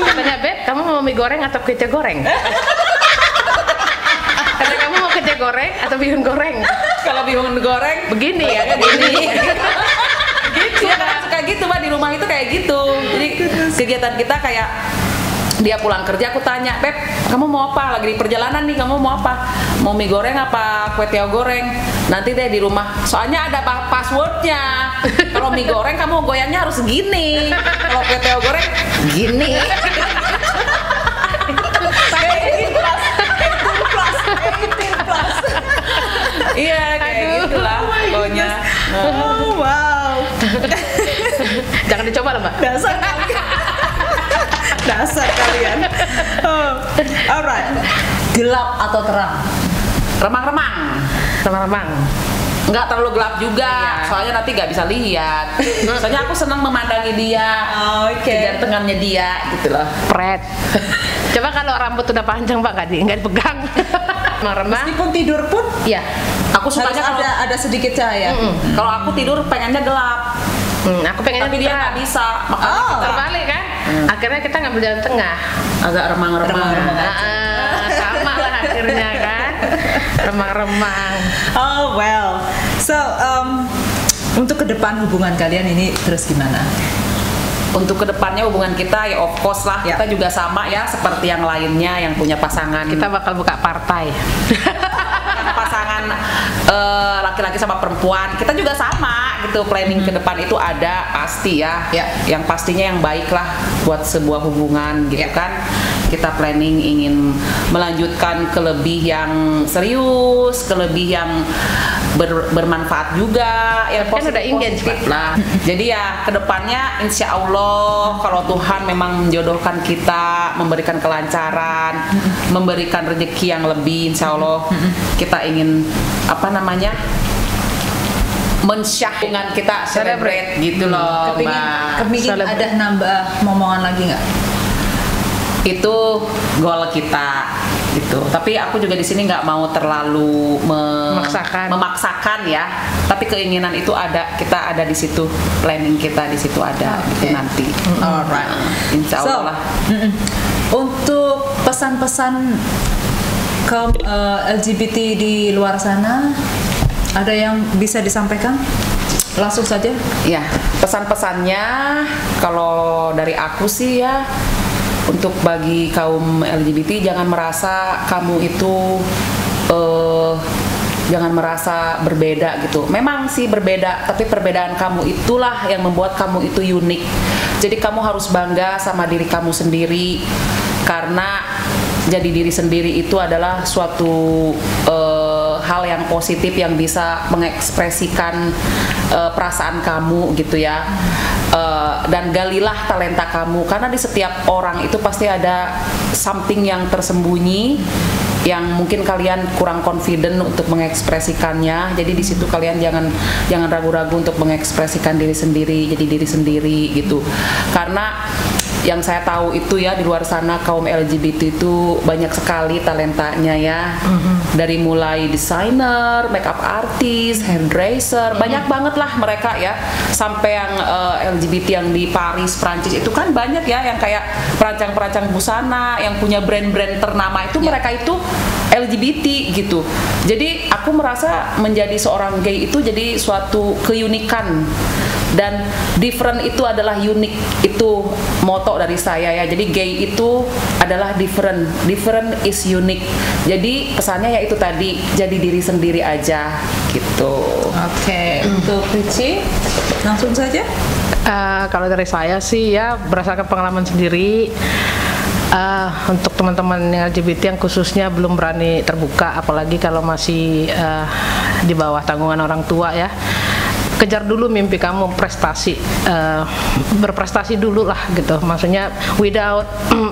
Katanya, Beb, kamu mau mie goreng atau kue goreng? Kata kamu mau kue goreng atau bihun goreng? Kalau bihun goreng Begini ya, begini. Gitu ya, suka gitu Mbak, di rumah itu kayak gitu. Jadi kegiatan kita kayak dia pulang kerja, aku tanya, Beb, kamu mau apa? Lagi di perjalanan nih, kamu mau apa? Mau mie goreng apa kue tiaw goreng? Nanti deh di rumah. Soalnya ada passwordnya. Kalau mie goreng kamu goyangnya harus gini. Kalau kue tiaw goreng gini. Iya kayak gitulah pokoknya. Oh, wow. Jangan dicoba lah Mbak. Dasar kalian. Oh. Alright. Gelap atau terang? Remang-remang. Remang-remang. Nggak terlalu gelap juga, soalnya nanti nggak bisa lihat. Soalnya aku senang memandangi dia, kejantengannya dia, gitu loh. Pret. Coba kalau rambut udah panjang Mbak, nggak dipegang. Remang-remang. Meskipun tidur pun, Iya. Aku harus sukanya kalau ada sedikit cahaya. kalau aku tidur pengennya gelap, Aku pengennya tapi dia nggak bisa, makanya Oh. kita terbalik kan? Akhirnya kita ngambil jalan tengah. agak remang-remang. Sama lah akhirnya kan. Remang-remang. Oh well. So untuk ke depan hubungan kalian ini terus gimana? Untuk kedepannya hubungan kita ya of course lah, kita juga sama ya seperti yang lainnya yang punya pasangan. Kita bakal buka partai. Pasangan laki-laki sama perempuan, kita juga sama gitu. Planning ke depan itu ada pasti ya. Yang pastinya yang baik lah buat sebuah hubungan gitu kan. Kita planning ingin melanjutkan ke lebih yang serius, ke lebih yang bermanfaat juga, yang kan udah engagement lah. Jadi ya kedepannya insya Allah kalau Tuhan memang menjodohkan kita, memberikan kelancaran, memberikan rezeki yang lebih, insya Allah kita ingin mensyahkan kita celebrate gitu loh, Kepingin ada nambah momongan lagi nggak? Itu goal kita gitu. Tapi aku juga di sini nggak mau terlalu memaksakan ya. Tapi keinginan itu ada, kita ada di situ, planning kita di situ ada gitu nanti. Alright. Insya Allah lah. Untuk pesan-pesan kaum LGBT di luar sana, ada yang bisa disampaikan? Langsung saja. Ya, pesan-pesannya kalau dari aku sih ya, untuk bagi kaum LGBT jangan merasa kamu itu jangan merasa berbeda gitu. Memang sih berbeda, tapi perbedaan kamu itulah yang membuat kamu itu unik. Jadi kamu harus bangga sama diri kamu sendiri, karena jadi diri sendiri itu adalah suatu hal yang positif yang bisa mengekspresikan perasaan kamu gitu ya. Dan galilah talenta kamu, karena di setiap orang itu pasti ada something yang tersembunyi yang mungkin kalian kurang confident untuk mengekspresikannya. Jadi di situ kalian jangan ragu-ragu untuk mengekspresikan diri sendiri, jadi diri sendiri gitu. Karena yang saya tahu itu ya, di luar sana kaum LGBT itu banyak sekali talentanya ya. Dari mulai desainer, makeup artist, hairdresser, banyak banget lah mereka ya. Sampai yang LGBT yang di Paris, Prancis itu kan banyak ya, yang kayak perancang-perancang busana yang punya brand-brand ternama itu, mereka itu LGBT gitu. Jadi aku merasa menjadi seorang gay itu jadi suatu keunikan Dan different itu adalah unik, itu moto dari saya ya. Jadi gay itu adalah different is unique. Jadi pesannya ya itu tadi, jadi diri sendiri aja gitu. Oke, untuk Richie langsung saja. Kalau dari saya sih ya berdasarkan pengalaman sendiri, untuk teman-teman yang LGBT yang khususnya belum berani terbuka, apalagi kalau masih di bawah tanggungan orang tua ya, kejar dulu mimpi kamu, berprestasi dulu lah gitu. Maksudnya without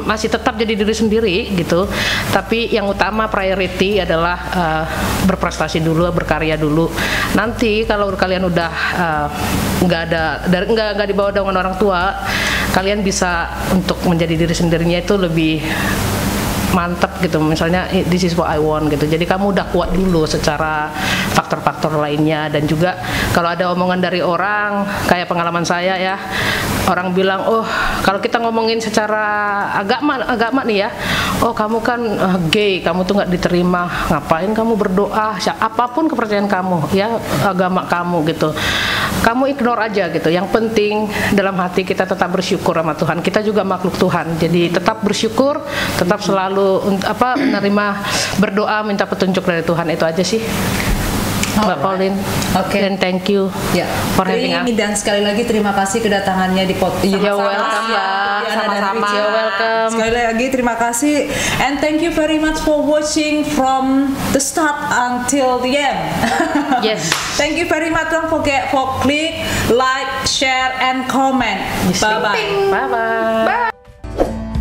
masih tetap jadi diri sendiri gitu. Tapi yang utama priority adalah berprestasi dulu, berkarya dulu. Nanti kalau kalian udah nggak di bawah naungan orang tua, kalian bisa untuk menjadi diri sendirinya itu lebih mantap gitu. Misalnya this is what I want gitu. Jadi kamu udah kuat dulu secara faktor-faktor lainnya. Dan juga kalau ada omongan dari orang kayak pengalaman saya ya, orang bilang, oh kalau kita ngomongin secara agama nih ya, oh kamu kan gay, kamu tuh nggak diterima, ngapain kamu berdoa, apapun kepercayaan kamu ya, agama kamu gitu, kamu ignore aja gitu. Yang penting dalam hati kita tetap bersyukur sama Tuhan. Kita juga makhluk Tuhan, jadi tetap bersyukur, tetap selalu menerima berdoa, minta petunjuk dari Tuhan. Itu aja sih Mbak Pauline. Oke. Dan thank you for having us. Dan sekali lagi terima kasih kedatangannya di podcast. You're welcome, Mbak. Sama-sama. You're welcome. Sekali lagi terima kasih, and thank you very much for watching from the start until the end. Yes. Thank you very much. Don't forget for click, like, share, and comment. Bye bye. Bye bye.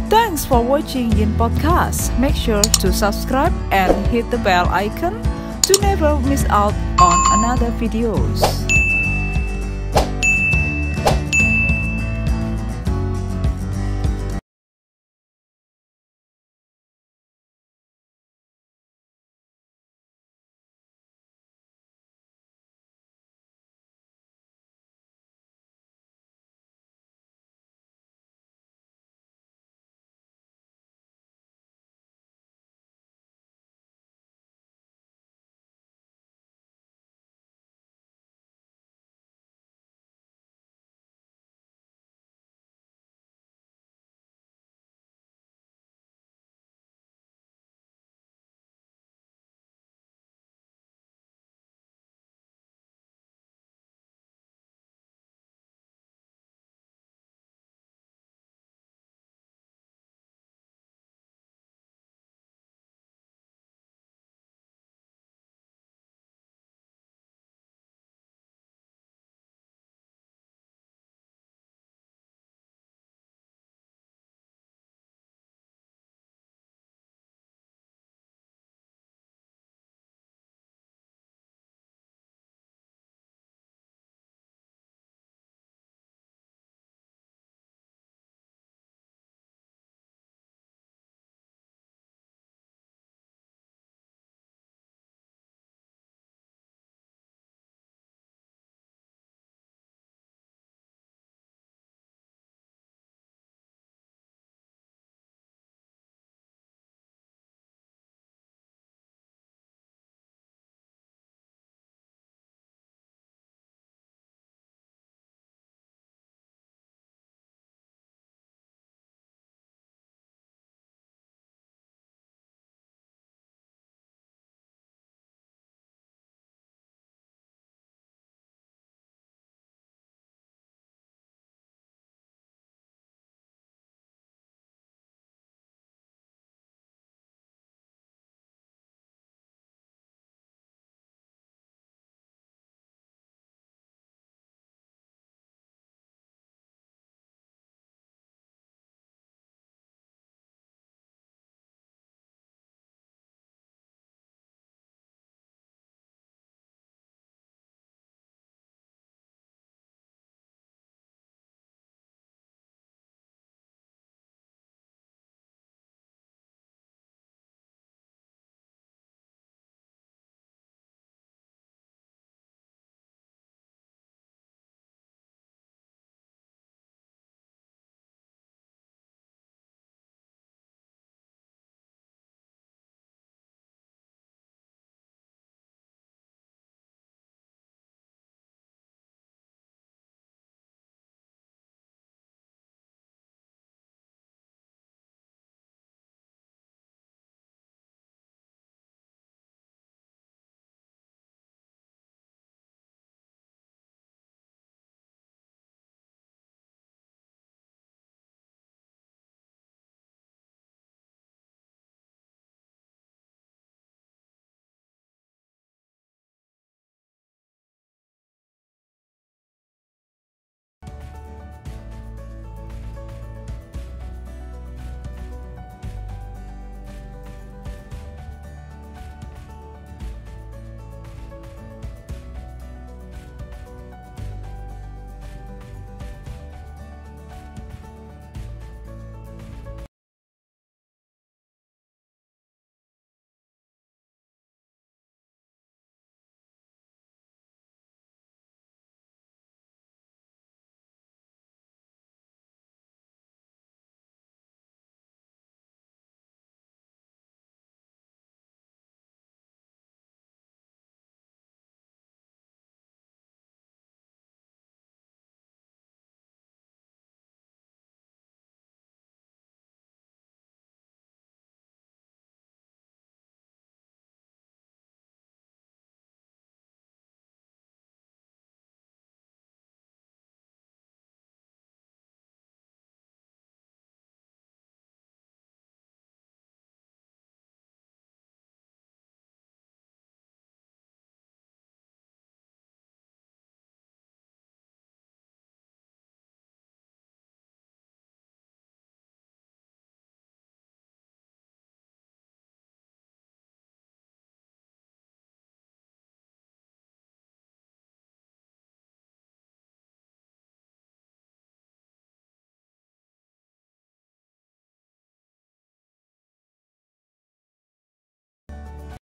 Thanks for watching Yin Podcast. Make sure to subscribe and hit the bell icon to never miss out on another videos.